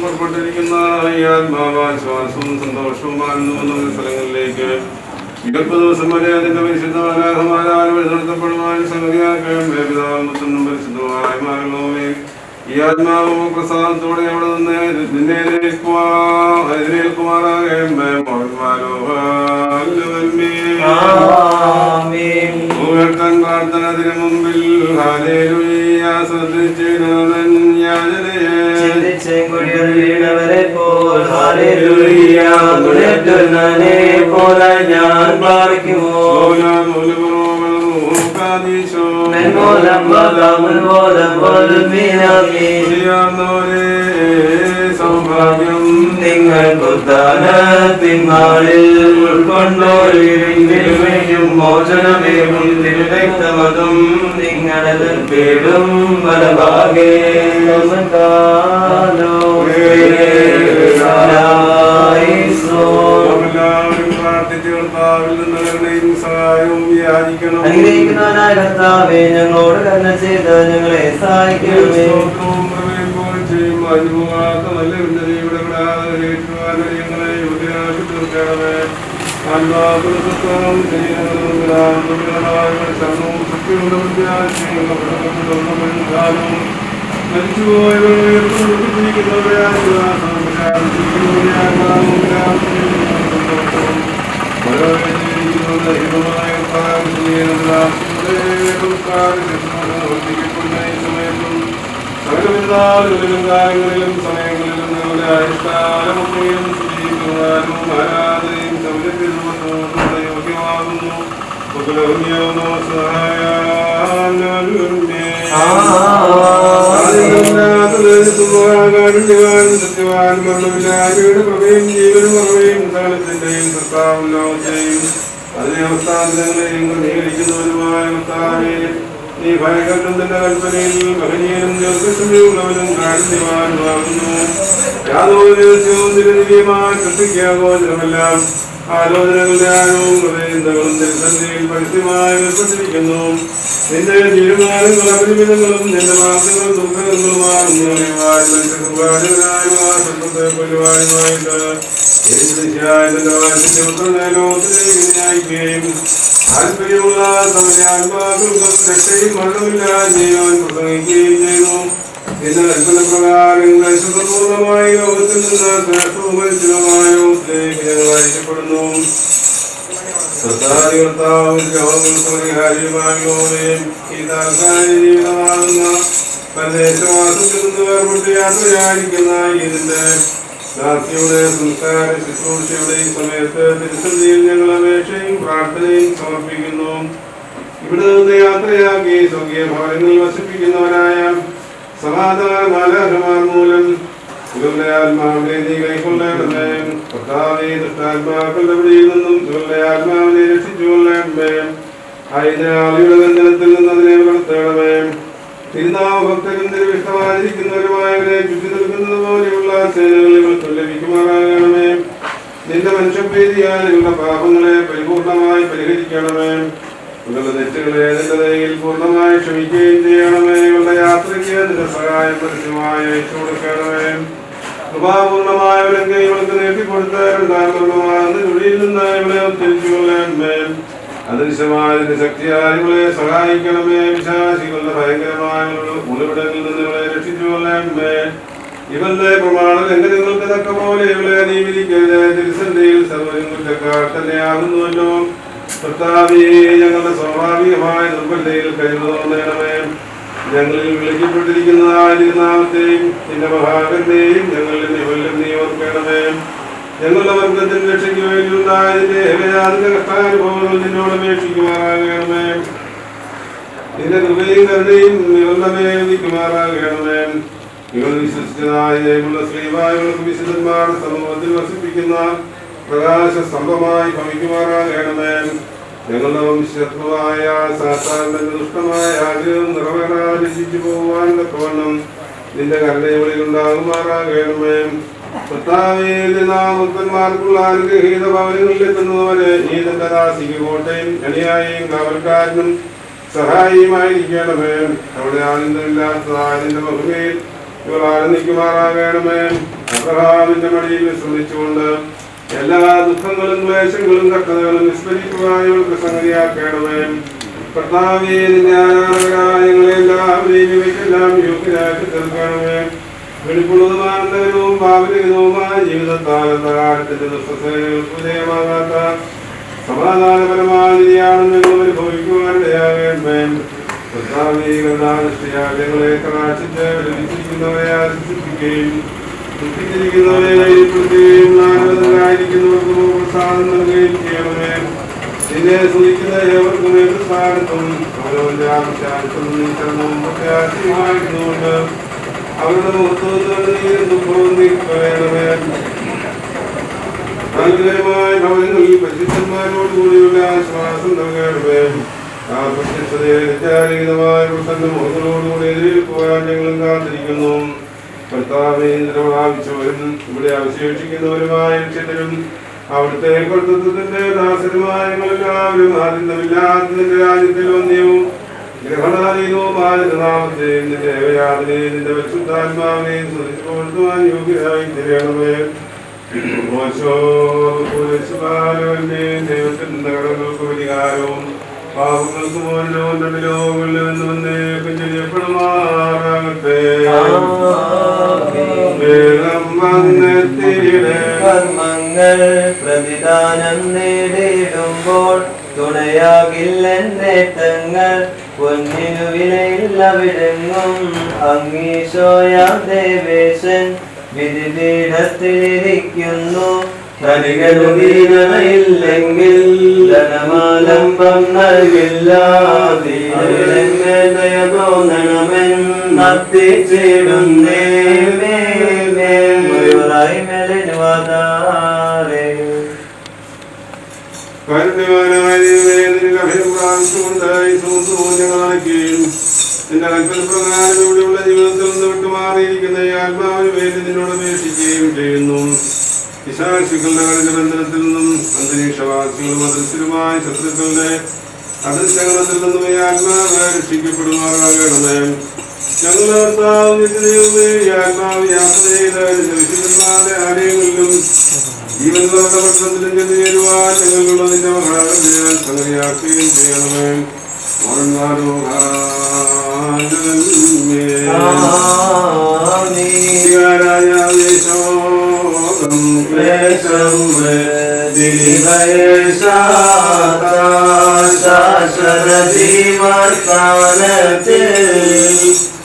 Speaker 1: പുറപ്പെട്ടിരിക്കുന്ന ഈ ആത്മാവാശ്വാസവും സന്തോഷവും ആനന്ദവും സ്ഥലങ്ങളിലേക്ക് വികല്പ ദിവസം വരെ അതിന്റെ പരിശുദ്ധമാരാഹമാരാൽ വഴിനടത്തപ്പെടുവാൻ സംഗതിയാക്കുകയും പിതാവും പരിശുദ്ധമാരായ്മാരുള്ളവേ ഈ ആത്മാവ് പ്രസാദത്തോടെ അവിടെ നിന്ന് നിന്നെ എതിരേൽക്കുമാറാകുകയും ഉയർത്താൻ പ്രാർത്ഥന അതിനു മുമ്പിൽ ഹല്ലേലൂയ ശ്രദ്ധിച്ചിരുന്നൻ
Speaker 2: വീണവരെ പോൽ ഹല്ലേലൂയ പോലെ ഞാൻ പാടിക്കുമോ
Speaker 1: സൗഭാഗ്യം
Speaker 2: നിങ്ങൾ പിന്നാളിൽ ഉൾക്കൊണ്ടോരും മോചനമേകും തിരുരക്തമതും നിങ്ങളെ പേടും വലഭാഗേ അനുഗ്രഹിക്കുന്നവനായ കർത്താവേ ഞങ്ങളോട് കരുണ ചെയ്ത് ഞങ്ങളെ സഹായിക്കണമേ.
Speaker 1: കാര്യങ്ങളിലും സമയങ്ങളിലും ഞങ്ങളുടെ അടിസ്ഥാനമൊക്കെയും ശുചീകരിക്കുവാനും ആരാധനയും സൗകര്യത്തിനും യോഗ്യമാകുന്നു. സത്യവാൻ മരണമില്ലാതെ പ്രമേയും ജീവനും മറവയും സകലത്തിന്റെയും കർത്താവും ലോകത്തെയും അതിനെ അവസ്ഥാന്തങ്ങളെയും ക്രമീകരിക്കുന്നവരുമായ കർത്താവേ നീ ഭയങ്കരം നിന്റെ കൽപ്പനയിൽ മഹനീയനും ദീർഘക്ഷമയുള്ളവനും കാരുണ്യവാനുമാകുന്നു. യാതൊരു ദിവസവും ദിവ്യമായ സൃഷ്ടിക്കാഗോചരമെല്ലാം ആലോചനകളുടെ ആഴവും ഹൃദയങ്ങളും ജനസന്ധിയിൽ പരസ്യമായി ഏർപ്പെട്ടിരിക്കുന്നു. നിന്റെ തീരുമാനങ്ങളും അപരിമിതങ്ങളും നിന്റെ മാർഗങ്ങളും ദുഃഖങ്ങളുമാകുന്നു. താല്പര്യമുള്ള സമയാത്മാക്കൾക്കും രക്ഷയും മരണമില്ലാതെ ചെയ്യുവാൻ പ്രസംഗിക്കുകയും ചെയ്യുന്നു. ഇന്ന് കൽപ്പനപ്രകാരങ്ങൾ സുഖപൂർണമായി ലോകത്തിൽ നിന്ന് ശ്രേഷ്ഠവും പരിചിതമായ ലോകത്തിലേക്ക് ഞങ്ങൾ അയക്കപ്പെടുന്നു. ഈ താൽക്കാലിക ജീവിതമാകുന്ന പ്രദേശവാസത്തിൽ നിന്ന് വേർപെട്ട് യാത്രയായിരിക്കുന്ന ഇതിന്റെ ദാസിയുടെ സംസ്കാര ശുശ്രൂഷയുടെ ഈ സമയത്ത് തിരുസന്ധിയിൽ ഞങ്ങൾ അപേക്ഷയും പ്രാർത്ഥനയും സമർപ്പിക്കുന്നു. ഇവിടെ നിന്ന് യാത്രയാക്കി സ്വർഗീയ ഭവനങ്ങളിൽ വസിപ്പിക്കുന്നവരായ സമാധാന മാലാഖമാർ മൂലം ഇവരുടെ ആത്മാവിനെ നീ കൈക്കൊള്ളണമേ. കർത്താവേ, ദുഷ്ടാത്മാക്കളുടെ പിടിയിൽ നിന്നും ഇവരുടെ ആത്മാവിനെ രക്ഷിച്ചുകൊള്ളണമേ. ആയിരങ്ങളുടെ ബന്ധനത്തിൽ നിന്ന് അതിനെ വളർത്തണമേ. തിരുനാമഭക്തരും തിരുവിഷ്ടമായിരിക്കുന്നവരുമായവരെ ചുറ്റി നിൽക്കുന്നത് പോലെയുള്ള സേനകൾ ഇവർക്ക് ലഭിക്കുമാറാകണമേ. നിന്റെ മനുഷ്യപ്രീതിയാൽ ഇവരുടെ പാപങ്ങളെ പരിപൂർണമായി പരിഹരിക്കണമേ. ഇവരുടെ തെറ്റുകളെ നിന്റെ ദയയിൽ പൂർണ്ണമായി ക്ഷമിക്കുകയും ചെയ്യണമേ. ഇവരുടെ യാത്രയ്ക്ക് നിന്റെ സഹായം പരസ്യമായി അയച്ചു കൊടുക്കണമേ. കൃപാപൂർണമായവരെങ്കിൽ ഇവൾക്ക് നേട്ടിക്കൊടുത്ത് രണ്ടാം പൂർണ്ണമാകുന്ന തൊഴിയിൽ നിന്ന് ഇവളെ തിരിച്ചു കൊള്ളണമേ. അദൃശ്യമായ നിന്റെ ശക്തിയാൽ ഇവളെ സഹായിക്കണമേ. വിശ്വാസികളുടെ ഭയങ്കരമായ ഉളിവിടങ്ങളിൽ നിന്ന് ഇവളെ രക്ഷിച്ചു കൊള്ളണമേ. ഇവന്റെ പ്രമാണ ലംഘനങ്ങൾക്ക് തക്ക പോലെ ഇവളെ നീതിക്കരുത്. തിരുസന്ധിയിൽ സർവ്വരും കുറ്റക്കാർ തന്നെയാകുന്നുവല്ലോ. കർത്താവേ, ഞങ്ങളുടെ സ്വാഭാവികമായ ദുർബലതയിൽ കഴിവ് തോന്നണമേ. ഞങ്ങളിൽ വിളിക്കപ്പെട്ടിരിക്കുന്നതായ നാമത്തെയും നിന്റെ മഹാകരുണയെയും ഞങ്ങളിൽ നിവല്ലം നീ ഓർക്കണമേ. ഞങ്ങളുടെ വർഗത്തിന് രക്ഷയ്ക്ക് വേണ്ടിയുണ്ടായതിന്റെ ഏകജാതിന്റെ കഷ്ടാനുഭവങ്ങൾ നിന്നോട് അപേക്ഷിക്കുമാറാകണമേ. നിന്റെ കൃപയും കരുണയും ഇവരുടെ മേൽ നിൽക്കുമാറാകണമേ. ഇവർ വിശ്വസിച്ചതായ ദൈവമുള്ള ശ്രീവായുകൾക്ക് വിശുദ്ധന്മാർ സമൂഹത്തിൽ വസിപ്പിക്കുന്ന പ്രകാശ സ്തംഭമായി ഭവിക്കുമാറാകണമേ. ഞങ്ങളുടെ വംശത്വമായ സാത്താന്റെ ദുഷ്ടമായ ആഗ്രഹം നിറവേറാൻ രചിച്ചു പോകുവാൻ തക്കവണ്ണം നിന്റെ കരുണകളിൽ ഉണ്ടാകുമാറാകണമേ. കർത്താവേ, ഭക്തന്മാർക്കുള്ള അനുഗ്രഹീത ഭവനങ്ങളിൽ എത്തുന്നവരെ നീ തന്റെ ദാസിക്ക് കോട്ടയും അണിയായും കാവൽക്കാരനും സഹായിയുമായിരിക്കണമേ. അവിടെ ആനന്ദമില്ലാത്തതായ നിന്റെ മഹിമയിൽ ഇവർ ആനന്ദിക്കുമാറാകണമേ. അബ്രഹാമിന്റെ മടിയിൽ വിശ്രമിച്ചുകൊണ്ട് എല്ലാ ദുഃഖങ്ങളും ക്ലേശങ്ങളും കഷ്ടതകളും വിസ്മരിക്കുവാൻ ഇവർക്ക് സംഗതിയാക്കണമേ. കർത്താവേ, നിന്റെ ആരാധനകളെ എല്ലാവരെയും ഇവയ്ക്കെല്ലാം യോഗ്യരാക്കി തീർക്കണമേ. വെളിപ്പുള്ളതും ആനന്ദകരവും പാപരഹിതവുമായ ജീവിതത്താൽ കാലത്തിന്റെ ദുഷ്ടസേനകൾക്ക് വിധേയമാകാത്ത സമാധാനപരമായ നിര്യാണം ഞങ്ങൾ അനുഭവിക്കുവാനിടയാകണമേ. കർത്താവേ, കരുണാദൃഷ്ടിയാലയങ്ങളെ കടാക്ഷിച്ച് ലഭിച്ചിരിക്കുന്നവരെ ആശ്വസിപ്പിക്കുകയും ദുഃഖിച്ചിരിക്കുന്നവരെ ധൈര്യപ്പെടുത്തുകയും നാനവരായിരിക്കുന്നവർക്ക് പ്രസാദം നൽകുകയും ചെയ്യണമേ. നിന്നെ സ്തുതിക്കുന്ന ഏവർക്കും ഏത് സ്ഥാനത്തും അവരവന്റെ ആവശ്യാർത്ഥം നീക്കണവും പ്രത്യാശയുമായിരുന്നുകൊണ്ട് അവരുടെ മുഹൂർത്തത്തിൽ ദുഃഖവും നീക്കണമേ. താൽപര്യമായ ഭവനങ്ങളിൽ പരിശുദ്ധന്മാരോട് കൂടിയുള്ള ആശ്വാസം നൽകണമേ. ആ പ്രത്യക്ഷതയെ വിചാരിതമായ തന്റെ മുഖത്തോടുകൂടി എതിരേൽക്കുവാൻ ഞങ്ങളും കാത്തിരിക്കുന്നു. കർത്താവേ, പ്രാപിച്ചവരും ഇവിടെ അവശേഷിക്കുന്നവരുമായ ലക്ഷ്യത്തിലും അവിടുത്തെ കർത്തൃത്വത്തിന്റെ ദാസരുമായ ഞങ്ങളെല്ലാവരും ആനന്ദമില്ലാത്തതിന്റെ രാജ്യത്തിൽ വന്യവും ഗ്രഹണാധീനവുമായ നാമത്തെയും നിന്റെ ഏവയാതിനെയും നിന്റെ പരിശുദ്ധാത്മാവിനെയും സ്തുതിച്ചുകൊടുത്തുവാൻ യോഗ്യരായി തീരണമേ. ദൈവത്തിന്റെ കടങ്ങൾക്ക് പരിഹാരവും പാപങ്ങൾക്ക് മോചനവും രണ്ട് ലോകങ്ങളിൽ നിന്ന് വന്നേക്കും ചെയ്യപ്പെടുമാറാകട്ടെ.
Speaker 2: കർമ്മങ്ങൾ പ്രതിദാനം നേടിയിടുമ്പോൾ തുണയാകില്ല നേട്ടങ്ങൾ. പൊന്നിനു വിലയില്ല വിടങ്ങും അങ്ങീശോയാം ദേവേശൻ വിധിപീഠത്തിലിരിക്കുന്നു. ധനികനുദീനതയില്ലെങ്കിൽ ധനമാലംബം നൽകില്ല. ദയ തോന്നണമെന്നർത്തിച്ചിടുന്നേ.
Speaker 1: കാരുണ്യവാനായ ആവശ്യമുണ്ടായി ഞങ്ങൾ അടയ്ക്കുകയും നിന്റെ കൽപ്പനപ്രകാരം ഇവിടെയുള്ള ജീവിതത്തിൽ നിന്ന് വിട്ടുമാറിയിരിക്കുന്ന ഈ ആത്മാവിന് വേണ്ടി നിന്നോട് അപേക്ഷിക്കുകയും ചെയ്യുന്നു. പിശാചുക്കളുടെ കഠിന ബന്ധനത്തിൽ നിന്നും അന്തരീക്ഷവാസികളും അദൃശ്യരുമായ ശത്രുക്കളുടെ അദൃശ്യഗണത്തിൽ നിന്നും ഈ ആത്മാവ് രക്ഷിക്കപ്പെടുമാറാകണമേ. ഞങ്ങളുടെ കർത്താവ് നിത്യദൈവമേ, ഈ ആത്മാവ് യാത്ര ചെയ്ത് വിശുദ്ധന്മാരുടെ ആലയങ്ങളിലും ജീവനുള്ളവരുടെ ഭക്ഷണത്തിലും ചെന്ന് ചേരുവാൻ ഞങ്ങൾക്കുള്ള നിന്റെ മഹാകൃപയാൽ സംഗതിയാക്കുകയും ചെയ്യണമേ.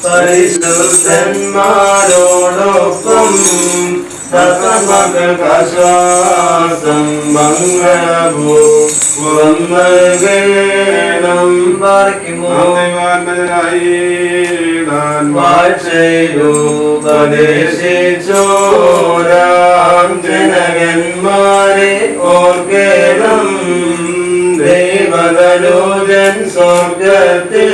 Speaker 3: പരിശുദ്ധന്മാരോടൊപ്പം ദശമകൾക്കാശ്വാസം മംഗളഭൂവം നൽകണം. വാഴ്ചയിലുപദേശിച്ചോരാം ജനകന്മാരെ ഓർക്കണം. ദൈവകലോചൻ സ്വർഗത്തിൽ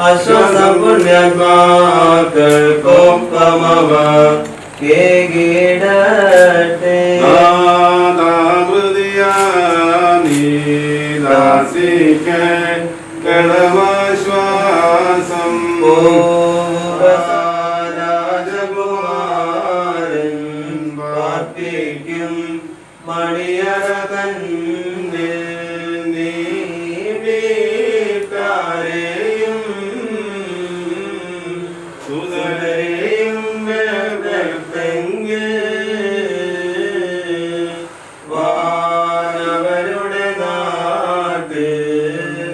Speaker 3: ആശ്വാസം പുണ്യാത്മാക്കൾക്കൊപ്പമവർ കേകിടട്ടെ.
Speaker 1: ാശ്വാസം
Speaker 3: രാജകുമാരൻ പാർപ്പിക്കും മണിയറ തന്നെ നീക്കാരെയും സുതരെയും വേർത്തെങ്കിൽ വാനവരുടെ നാട്ടിൽ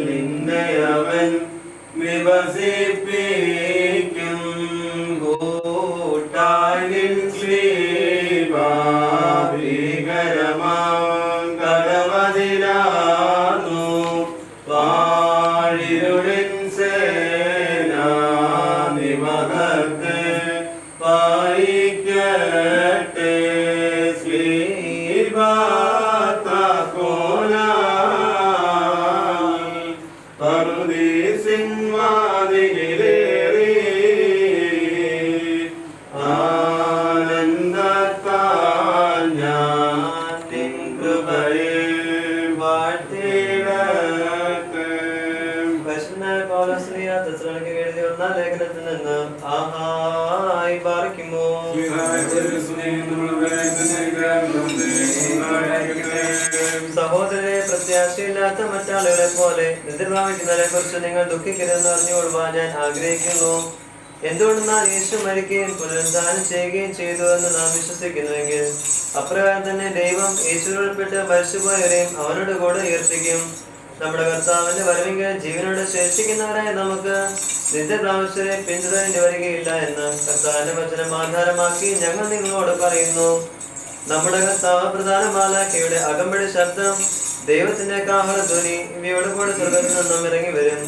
Speaker 3: നിന്നെ അവൻ വിവസിപ്പിക്കും. കൂട്ടാനിൻ ശ്രീപാഭീകരമാം കടമതിലാന്നു പാഴിരുളിൻ സേനാനിവഹത്തെ പായിക്കട്ടെ. പറുദീസിൻവാതിലേറി ആനന്ദത്താൽ ഞാൻ നിൻ കൃപയെ വാഴ്ത്തിടട്ടെ.
Speaker 2: ലേഖനത്തിൽ നിന്ന് ആഹായി പാർക്കുമോ. സഹോദരരെ, പ്രത്യാശയില്ലാത്ത മറ്റാളുകളെ പോലെ നിദ്രഭാവിക്കുന്നവരെ കുറിച്ച് നിങ്ങൾ ദുഃഖിക്കരുതെന്ന് അറിഞ്ഞുകൊള്ളുവാൻ ഞാൻ ആഗ്രഹിക്കുന്നു. എന്തുകൊണ്ടെന്നാൽ യേശു മരിക്കുകയും പുനരുദ്ധാനം ചെയ്യുകയും ചെയ്തു എന്ന് നാം വിശ്വസിക്കുന്നുവെങ്കിൽ അപ്രകാരം തന്നെ ദൈവം യേശുവിൽ ഉൾപ്പെട്ട് മരിച്ചുപോയവരെയും അവനോട് കൂടെ ഉയർപ്പിക്കും. നമ്മുടെ കർത്താവിന്റെ വരവെങ്കിൽ ജീവനോട് ശേഷിക്കുന്നവരായ നമുക്ക് നിത്യപ്രാവശ്യരെ പിന്തുടരേണ്ടി വരികയില്ല എന്ന് കർത്താവിന്റെ വചനം ആധാരമാക്കി ഞങ്ങൾ നിങ്ങളോട് പറയുന്നു. നമ്മുടെ കർത്താവ് പ്രധാന മാലാഖയുടെ അകമ്പടി ശബ്ദം, ദൈവത്തിന്റെ കാഹളധ്വനി ഇവയോട് കൂടെ സ്വർഗ്ഗത്തിൽ നിന്നും ഇറങ്ങി വരും.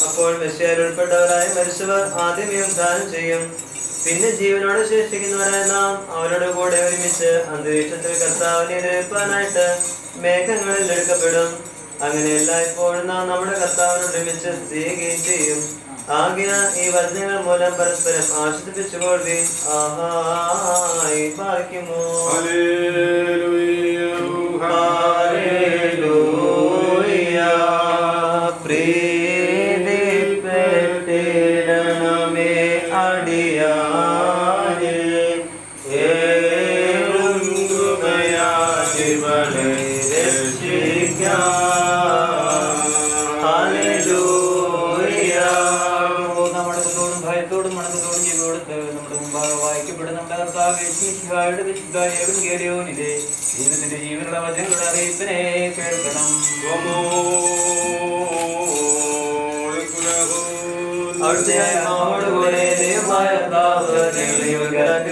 Speaker 2: അപ്പോൾ മെസ്സിയായിൽ ഉൾപ്പെട്ടവരായ മരിച്ചവർ ആദ്യം ഉദ്ധാനം ചെയ്യും. പിന്നെ ജീവനോട് ശേഷിക്കുന്നവരായ നാം അവരോട് കൂടെ ഒരുമിച്ച് അന്തരീക്ഷത്തിൽ കർത്താവിനെ എതിരേൽപ്പാനായിട്ട് മേഘങ്ങളിൽ എടുക്കപ്പെടും. അങ്ങനെയല്ല ഇപ്പോഴും നാം നമ്മുടെ കർത്താവിനോട് ഒരുമിച്ച് ചെയ്യുകയും ചെയ്യും. ആകയാൽ ഈ വചനങ്ങൾ മൂലം പരസ്പരം ആശ്വസിപ്പിച്ചുകൊള്ളുകയും ആഹായി പാർക്കുമോ.
Speaker 3: പ്രീതിപ്പെട്ടിടണമേ അടിയാരെ ഏറും കൃപയാശിവളെ രക്ഷിക്കാം.
Speaker 4: ഭയത്തോടും മണത്തോടും ജീവിതോടുത്ത് നമ്മുടെ മുമ്പാകെ വായിക്കപ്പെടുന്ന നമ്മുടെ കർത്താവ് ഏവൻഗേലിയോനിലെ ദൈവത്തിന്റെ ജീവനുള്ള വചനങ്ങളുടെ അറിയിപ്പിനെ കേൾക്കണം.
Speaker 2: അവിടുത്തെ ആത്മാവോടുകൂടെ ദൈവമായ കർത്താവ് ഞങ്ങളെ യോഗ്യരാക്കി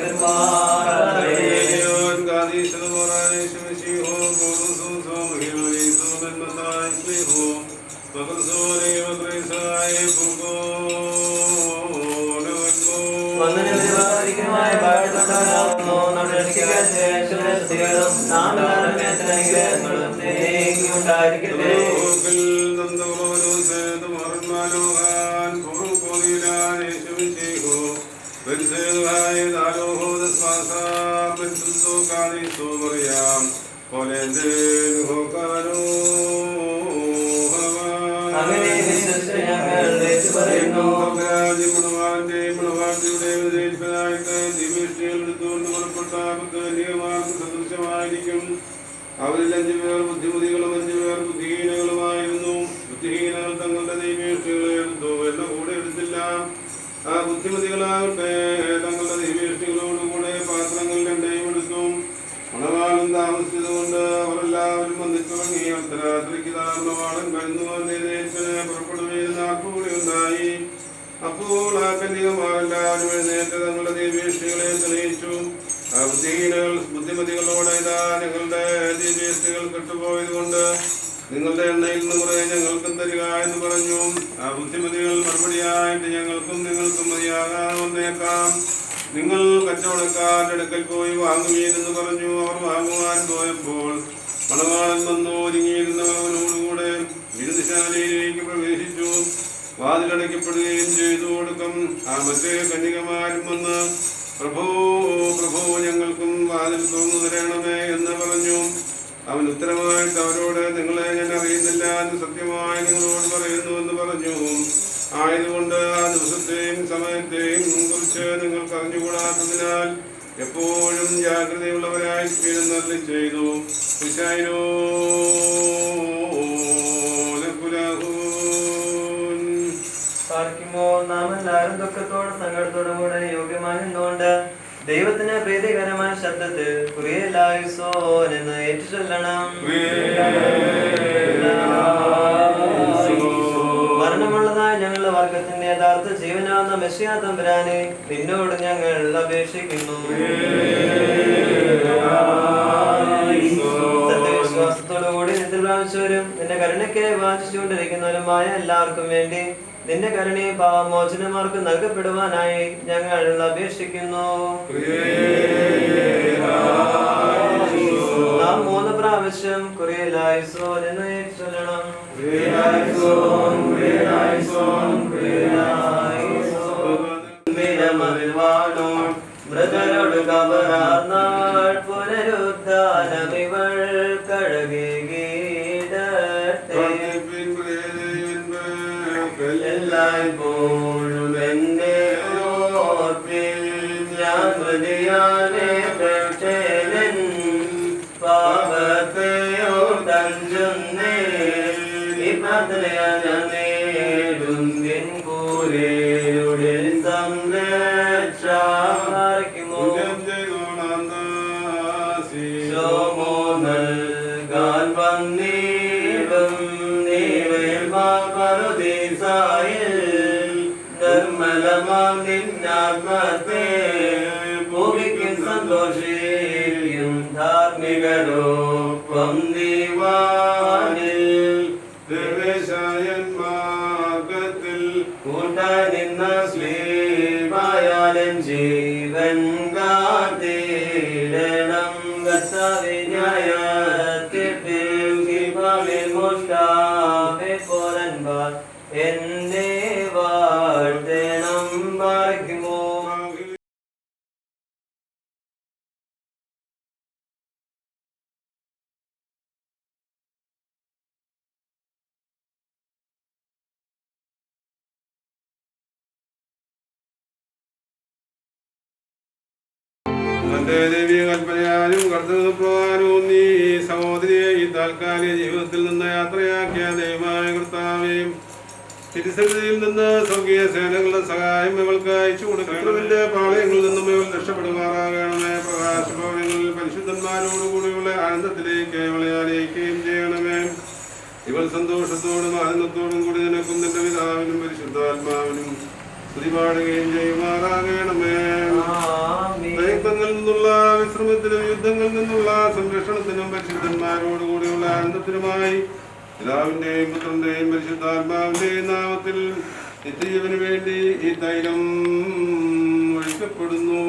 Speaker 2: ഉണ്ടായിരിക്കട്ടെ.
Speaker 4: അങ്ങനെ വിശ്വസിച്ച് ഞങ്ങൾ ഏറ്റുപറയുന്നു.
Speaker 1: അവരിൽ 5 പേർ ബുദ്ധിമതികളും 5 പേർ ബുദ്ധിഹീനകളുമായിരുന്നു. ബുദ്ധിഹീനകൾ തങ്ങളുടെ ദൈവേഷ്ടികളെ എടുത്തു, എന്ന കൂടെ എടുത്തില്ല. ആ ബുദ്ധിമതികളാകട്ടെ തങ്ങളുടെ ദൈവേഷ്ടികളോടുകൂടെ പാത്രങ്ങൾ 2 എടുത്തു. മണവാളൻ താമസിച്ചതുകൊണ്ട് അവരെല്ലാവരും വന്നിട്ടുറങ്ങി. അർദ്ധരാത്രിക്ക് മണവാളൻ പുറപ്പെടുകയും 40 കൂടി ഉണ്ടായി. അപ്പോൾ ആ കന്യകമാരെല്ലാവരും എഴുന്നേറ്റ് തങ്ങളുടെ ദൈവേഷ്ടികളെ തെളിയിച്ചു. ആ ബുദ്ധിമതികളോട് ഇതാ ഞങ്ങളുടെ ദൈവേഷ്ടികൾ കെട്ടുപോയത് കൊണ്ട് നിങ്ങളുടെ എണ്ണയിൽ നിന്ന് കുറെ ഞങ്ങൾക്കും തരിക എന്ന് പറഞ്ഞു. ആ ബുദ്ധിമതികൾ മറുപടിയായിട്ട് ഞങ്ങൾക്കും നിങ്ങൾക്കും മതിയാകാതെ വന്നേക്കാം. നിങ്ങൾ കച്ചവടക്കാരുടെ അടുക്കൽ പോയി വാങ്ങുവീരെന്ന് പറഞ്ഞു. അവർ വാങ്ങുവാൻ പോയപ്പോൾ മണവാളൻ വന്നു. ഒരുങ്ങിയിരുന്നവനോടുകൂടെ വിരുന്നുശാലയിലേക്ക് പ്രവേശിച്ചു. വാതിലടയ്ക്കപ്പെടുകയും ചെയ്തു. ഒടുക്കം ആ മറ്റേ കന്യകമാരും വന്ന് പ്രഭോ പ്രഭോ ഞങ്ങൾക്കും വാതിൽ തുറന്നു തരണമേ എന്ന് പറഞ്ഞു. അവൻ ഉത്തരമായിട്ട് അവരോട് നിങ്ങളെ ഞാൻ അറിയുന്നില്ല എന്ന് സത്യമായി നിങ്ങളോട് പറയുന്നു എന്ന് പറഞ്ഞു. ആയതുകൊണ്ട് ആ ദിവസത്തെയും സമയത്തെയും കുറിച്ച് നിങ്ങൾക്ക് അറിഞ്ഞുകൂടാത്തതിനാൽ എപ്പോഴും ജാഗ്രതയുള്ളവരായി തീരുന്നതിൽ ചെയ്തു.
Speaker 2: നാം എല്ലാവരും ദുഃഖത്തോടും സങ്കടത്തോടും കൂടെ യോഗ്യമായി നിന്നുകൊണ്ട് ദൈവത്തിന് പ്രീതികരമായ ശബ്ദത്തിൽ കുറിയലായുസോൻ എന്ന് ഏറ്റുചൊല്ലണം. മരണമുള്ളതായ ഞങ്ങളുടെ വർഗത്തിന്റെ യഥാർത്ഥ ജീവനാകുന്ന മെസ്സിയാ തമ്പുരാനെ നിന്നോട് ഞങ്ങൾ അപേക്ഷിക്കുന്നു. സത്യവിശ്വാസത്തോടുകൂടി നിദ്ര പ്രാപിച്ചവരും നിന്റെ കരുണയ്ക്കായി വാഞ്ചിച്ചുകൊണ്ടിരിക്കുന്നവരുമായ എല്ലാവർക്കും വേണ്ടി നിന്റെ കരുണയും പാവമോചനമാർക്ക് നൽകപ്പെടുവാനായി ഞങ്ങൾ അപേക്ഷിക്കുന്നു. നാം 3 പ്രാവശ്യം കുറിയലായുസോൻ എന്ന് ചൊല്ലണം. മൃതരോട് കബറാർന്നാൾ പുനരുദ്ധാനമിവൾ കഴകീടട്ടെ. എല്ലായ്പ്പോഴും എന്റെ ഓർപ്പിൽ ഞാൻ മതിയാനെ പെട്ടേനൻ പാപത്തെയോ തഞ്ചുന്നേ. ഈ പ്രാർത്ഥനയാ ഞാൻ നേടുന്നിൻ കൂരയുടെ സംരക്ഷാർക്കുമോ ശോമോ നൽകാൻ വന്നീടും നീവയിൽ പറുദീസായിൽ നിർമ്മലമാം നിന്നാത്മത്തെ ഭൂമിക്കും സന്തോഷിക്കും ധാർമ്മികരോപ്പം നീവാനിൽ
Speaker 1: ദേവേശായന്മാർഗത്തിൽ
Speaker 2: കൂട്ടായി നിന്ന ശ്ലീപായാലും ജീവൻ കാത്തിടണം. കർത്താവിന്യായത്തിൽ എന്നെ വാഴ്ത്തണം. പാർക്കുമോ
Speaker 1: തന്റെ ദൈവീയ കൽപ്പനയാലും കർത്തവ്യപ്രകാരവും നീ സഹോദരിയെ ഈ താൽക്കാലിക ജീവിതത്തിൽ നിന്ന് യാത്രയാക്കിയ ദൈവമായ കർത്താവേ, തിരുസന്നിധിയിൽ നിന്ന് സ്വർഗീയ സേനകളുടെ സഹായം ഇവൾക്ക് അയച്ചു കൊടുക്കുന്നതിന്റെ പാളയങ്ങളിൽ നിന്നും ഇവൾ രക്ഷപ്പെടുമാറാകണമേ. പ്രകാശഭവനങ്ങളിൽ പരിശുദ്ധന്മാരോടുകൂടിയുള്ള ആനന്ദത്തിലേക്ക് ഇവളെ ആനയിക്കുകയും ചെയ്യണമേ. ഇവൾ സന്തോഷത്തോടും ആനന്ദത്തോടും കൂടി നിനക്കും നിന്റെ പിതാവിനും പരിശുദ്ധാത്മാവിനും സ്തുതി പാടുകയും ചെയ്യുമാറാകണമേ. പ്രയത്നങ്ങളിൽ നിന്നുള്ള വിശ്രമത്തിനും യുദ്ധങ്ങളിൽ നിന്നുള്ള സംരക്ഷണത്തിനും പരിശുദ്ധന്മാരോടുകൂടിയുള്ള ആനന്ദത്തിനുമായി പിതാവിന്റെയും പുത്രന്റെയും പരിശുദ്ധാത്മാവിന്റെയും നാമത്തിൽ നിത്യജീവന് വേണ്ടി ഈ തൈലം ഒഴിക്കപ്പെടുന്നു.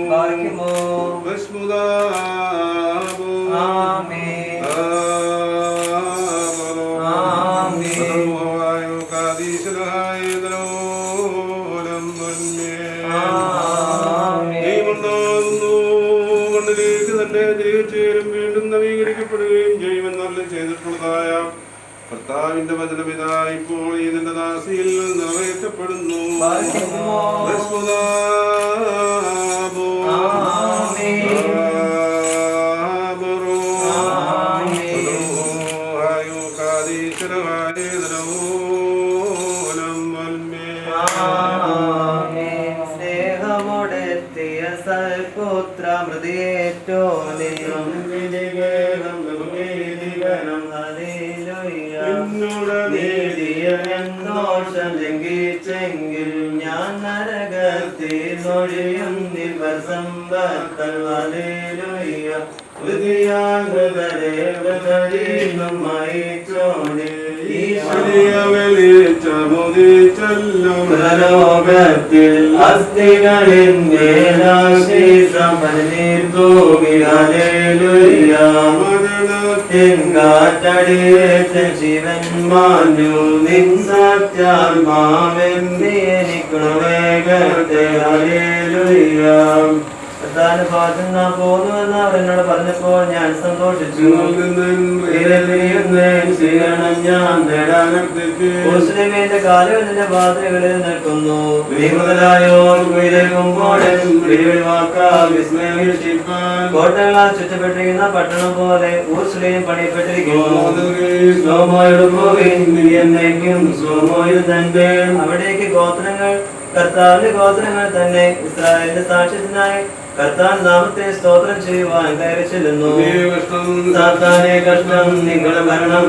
Speaker 2: സ്നേഹമോടെത്തിയ സൽപുത്ര മൃതിയേറ്റോ ദോഷം ലംഘിച്ചെങ്കിൽ ഞാൻ നരകത്തിൽ നൊഴിയും ദിവസമ്പത്തൽ ഹല്ലേലൂയ ലോകത്തിൽ അസ്ഥികളിൽ കാറ്റടിയേറ്റ് ശിവൻ മാഞ്ഞു നിൻ സത്യാത്മാവെന്നിക്കണു വേഗത്തെ ഹല്ലേലൂയ. കർത്താവിന്റെ ഭാഗത്ത് നാം പോകുന്നുവെന്ന് അവർ എന്നോട് പറഞ്ഞപ്പോൾ ഞാൻ സന്തോഷിച്ചു. സ്വീകരണം ഞാൻ നേടാനെന്റെ കാലുകൾ നിന്റെ പാതകളിൽ നിൽക്കുന്നു. കോട്ടകളാൽ ചുറ്റപ്പെട്ടിരിക്കുന്ന പട്ടണം പോലെ ഊർസ്ലേം പണിയപ്പെട്ടിരിക്കുന്നു. അവിടേക്ക് ഗോത്രങ്ങൾ കർത്താവിന്റെ ഗോത്രങ്ങൾ തന്നെ ഇസ്രായേലിന്റെ സാക്ഷ്യത്തിനായി കർത്താവിന്റെ നാമത്തെ സ്തോത്രം ചെയ്യുവാൻ കയറി ചെല്ലുന്നു. സാത്താനെ കഷ്ടം നിങ്ങളുടെ ഭരണം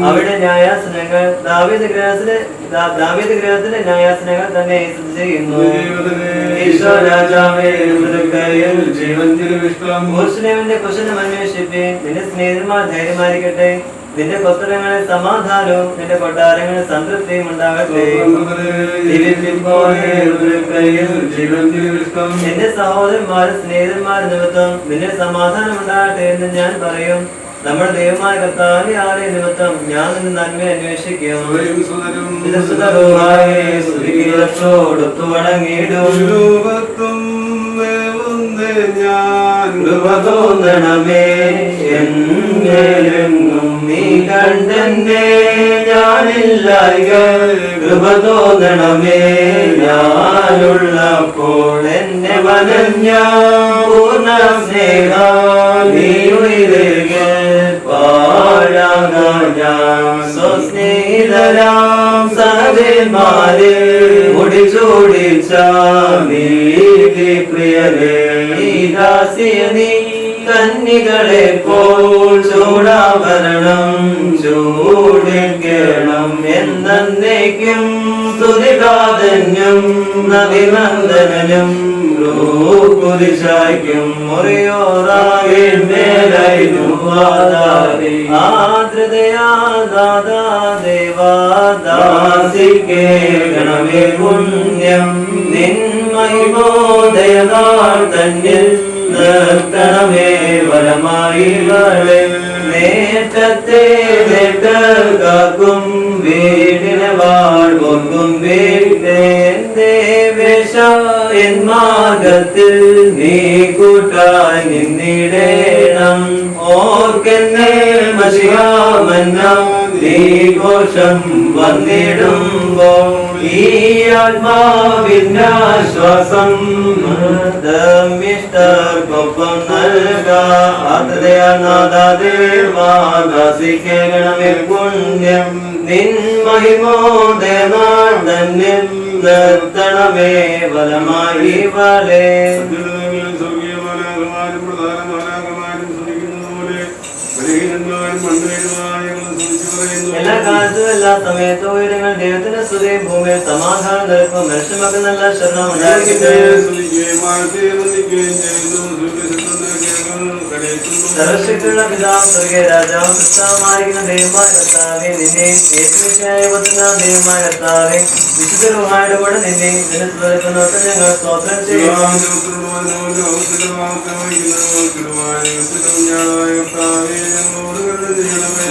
Speaker 2: അവിടെ ന്യായാസനങ്ങൾ ദാവീദ് ഗൃഹത്തിലെ ന്യായാസനങ്ങൾ തന്നെ സ്ഥിതി ചെയ്യുന്നു. ഈശോ രാജാവേ യെരൂശലേമിന്റെ കുശലം അന്വേഷിപ്പീൻ. നിന്റെ സ്നേഹിതന്മാർ ധൈര്യമായിരിക്കട്ടെ. നിന്റെ കൊത്തരങ്ങളിൽ സമാധാനവും നിന്റെ കൊട്ടാരങ്ങളിൽ സംതൃപ്തിയും ഉണ്ടാകട്ടെ. എന്റെ സഹോദരന്മാരും സ്നേഹിതന്മാരും നിമിത്തം നിന്റെ സമാധാനം ഉണ്ടാകട്ടെ എന്ന് ഞാൻ പറയും. നമ്മുടെ ദൈവമായ കർത്താവിന്റെ ആലയ നിമിത്തം ഞാൻ നിന്റെ നന്മ അന്വേഷിക്കും. തോന്നണമേ എന്നും നീ കണ്ടെന്നെ ഞാനില്ലായ കൃപ തോന്നണമേ. ഞാനുള്ളപ്പോൾ എന്നെ വനഞ്ഞ പൂർണ്ണ സ്നേഹ നീ ഉയരുക പാഴാകാൻ ഞാൻ സ്വസ്നേഹിതരാം സഹജന്മാരെ മുടിച്ചോടിച്ച നീതി പ്രിയരേ നീ കന്നികളെ പോൽ ചൂടാഭരണം ചൂടിക്കണം എന്നേക്കും സ്തുതികാതന്യം നദിനന്ദനും കുരിശായ്ക്കും മുറിയോറാകിൽ മേലായിരുന്നു ആദ്രതയാദാ ദേവാദാസിക്കേണമേ പുണ്യം നിന്മഹിമോദയനാൾ തന്നിൽ നിർത്തണമേ വരമായി വളെ നേട്ടത്തെ നേട്ടകാക്കും വീടിനെ വാഴ്വോർക്കും വീട്ടേ വേഷ എൻ മാർഗത്തിൽ നീ കൂട്ടായി നിന്നിടേണം. ഓർക്കെന്നെ മഷിയാമന്ന നീ ഘോഷം വന്നിടുമ്പോൾ ഈ ആത്മാവിന്യാശ്വാസം ഇഷ്ടർക്കൊപ്പം നൽകാതയാനാദാസിക്കണമേ പുണ്യം നിൻ മഹിമോദയനാൾ തന്നെ നിർത്തണമേ വലമായി വലേ. എല്ലാ കാലത്തും എല്ലാ സമയത്തും ഉയരങ്ങൾ ദൈവത്തിന്റെ സ്തുതി ഭൂമിയിൽ സമാധാനം നിൽക്കും. മനുഷ്യമൊക്കെ നല്ല ശരണം ഉണ്ടായിരിക്കട്ടെ. സർവശക്തിയുള്ള പിതാവ് സ്വർഗീയ രാജാവ് കർത്താവുമായിരിക്കുന്ന ദൈവമായ കർത്താവേ നിന്നെയും യേശുവിശിഹായ പുത്രനായ ദൈവമായ കർത്താവേ വിശുദ്ധ റൂഹായുടെ കൂടെ നിന്നെയും ഇതിനെ സ്തുതിക്കുന്നവർക്ക് ഞങ്ങൾ സ്തോത്രം ചെയ്യുന്നു.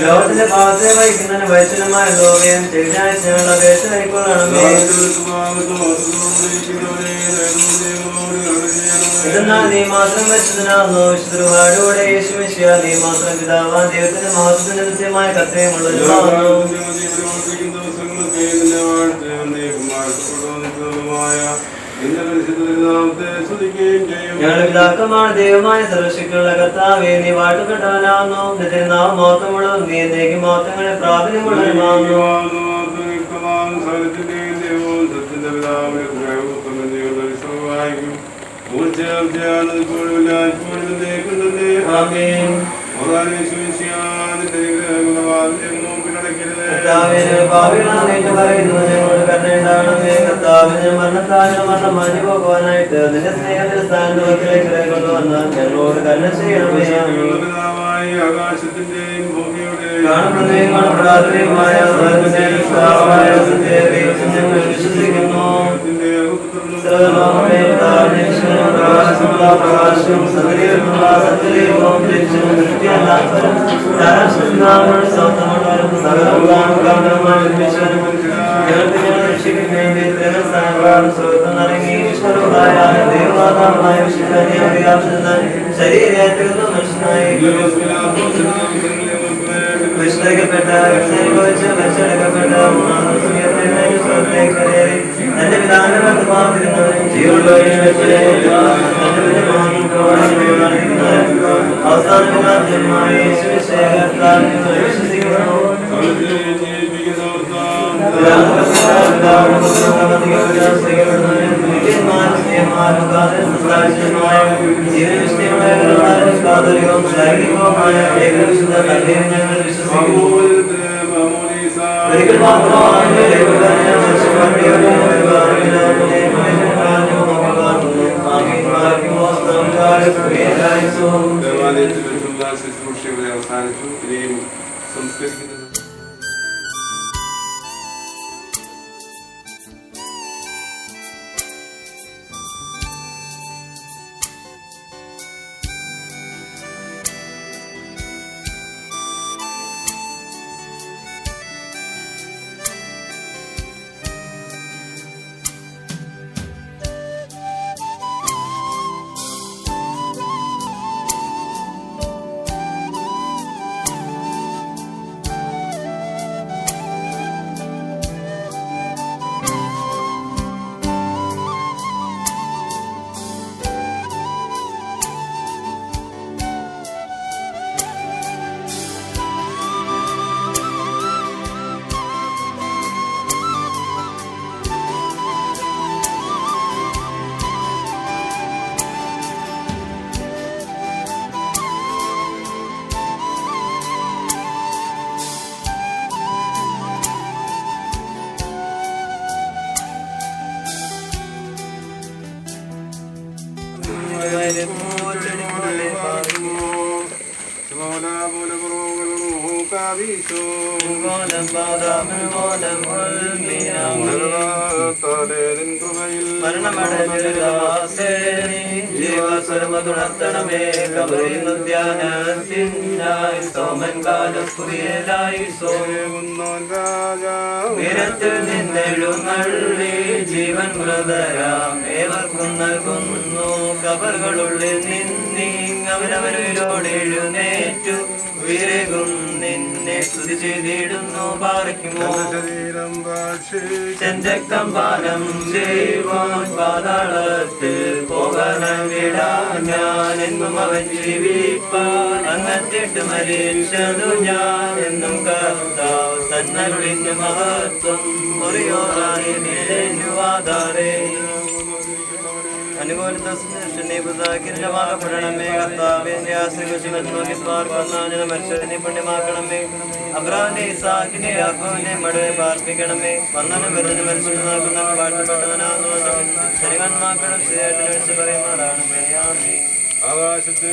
Speaker 2: ലോകത്തിന്റെ പാപത്തെ വഹിക്കുന്നതിന് വൈശ്വലമായ ലോകയും ശരിയായ ഞങ്ങളുടെ അപേക്ഷ കൈക്കൊള്ളണമേ. എന്നാൽ നീ മാത്രം വെച്ചതിനാകുന്നു വിശുദ്ധരുടെ യേശുമിശിഹ നീ മാത്രം പിതാവാൻ ദൈവത്തിന്റെ മഹത്വത്തിന്റെ നിത്യമായ കർത്തവ്യമുള്ളവരുമാകുന്നു.
Speaker 1: നിന്റെ പരിശുദ്ധ നാമത്തെ സ്തുതിക്കുകയും ചെയ്യും.
Speaker 2: ഞങ്ങളുടെ പിതാക്കന്മാർ ദൈവമായ സർവശക്തിയുള്ള കർത്താവേ, നീ വാഴ്ത്തപ്പെട്ടവനാകുന്നു. നിന്റെ നാമം മഹത്വമുള്ളതും നീ എന്നേക്ക് മഹത്വങ്ങളെ പ്രാബല്യമുള്ളതുമാകുന്നു.
Speaker 1: സകലത്തിന്റെയും ദൈവവും സത്യത്തിന്റെ പിതാവിനെ വായിക്കും.
Speaker 2: ആമേൻ.
Speaker 1: പിന്നടക്കരുത്.
Speaker 2: കർത്താവിനെ പാപികളാണെന്ന് പറയുന്നു, ഞങ്ങളോട് കരുണയുണ്ടാകണമേ. കർത്താവിനെ മരണത്താലും മരണം മാഞ്ഞു പോകുവാനായിട്ട് നിന്റെ സ്നേഹത്തിന്റെ സ്ഥാനത്തിലേക്ക് കൊണ്ടുവന്ന് ഞങ്ങളോട് കരുണ ചെയ്യണമേ.
Speaker 1: ആകാശത്തിന്റെയും ഭൂമിയുടെയും
Speaker 2: കാണപ്പെടുന്നതും കാണപ്പെടാത്തതുമായ സർവ്വത്തിന്റെയും പിതാവായ സത്യദൈവത്തിൽ ഞങ്ങൾ വിശ്വസിക്കുന്നു. സർവ്വലോകമേ പിതാവിനെ ഈശ്വരനും പ്രകാശമുള്ള പ്രകാശവും സത്യദൈവമുള്ള സത്യദൈവവും ദൈവവും സൃഷ്ടിയല്ലാത്തവരും ധാരാളം സ്വന്തമുള്ളവരും സകലവും കാരണവുമായ ഈശ്വരനും ഞങ്ങൾക്ക് ഞങ്ങളെ രക്ഷിക്കുന്നതിന് വേണ്ടി ഇത്തരം സ്ഥാനങ്ങളാണ് സ്വർഗ്ഗത്തിൽ നിറങ്ങി ഈശ്വരനായ ദൈവമാതാവായ വിശുദ്ധ ശരീരത്തിലുള്ള മനുഷ്യനായി വിശ്വസിക്കപ്പെട്ട അനുഭവിച്ച് രക്ഷപ്പെടപ്പെട്ട തന്റെ പിതാവിന്റെ വർത്തമാനത്തിരുന്നവരും ജീവനുള്ളവരെയും അവസാന പിതാവിനുമായ വിശ്വസിക്കുന്നു. ഒരിക്കൽ മാത്രമാണ്
Speaker 1: ശുശ്രൂഷയുടെ അവസാനിച്ചു. ഇനിയും സംസ്കരിക്കുന്നത്
Speaker 2: ജീവസ്വരമതുണർത്തണമേ കബറിനുദ്യാനത്തിനായി സോമൻ കാലപ്പുയലായി ഉയരത്തിൽ നിന്നെഴുന്നള്ളി ജീവൻ മൃതരാം ഏവർക്കും നൽകുന്നു. കബറുകളുള്ളിൽ നിന്നവരവരോട് എഴുന്നേറ്റു ഉയരകും നിന്നെ സ്തുതി ചെയ്തിടുന്നു. പാറയ്ക്കുമോ രക്തം പാനം ചെയ്യുവാൻ പാതാളത്തിൽ പോകണമിടാ ഞാൻ എന്നും അവൻ ജീവിപ്പാൻ അങ്ങത്തിട്ട് മരിച്ചതു ഞാൻ എന്നും കർത്താവ് തന്നരുളിന്റെ മഹത്വം മുറിയോറായി നിലയുവാതാറേ അനുകൂലതപ്പെടണമേ. കർത്താവിന്റെ ആശ്രയിച്ച് നോക്കി പാർക്കുന്ന മനുഷ്യനെ പുണ്യമാക്കണമേ. അബ്രാഹിന്റെ ഇസാഖിനെ യാക്കോബിനെ മടവെ പാർപ്പിക്കണമെ. വന്നനും വെറുതെ മനുഷ്യനെ നോക്കുന്ന പാട്ടപ്പെട്ടവനാകുന്നു. ശരികന്മാക്കളും ശരിയായിട്ട് വിളിച്ചു പറയുന്നതാണ്.
Speaker 1: ആകാശത്തെ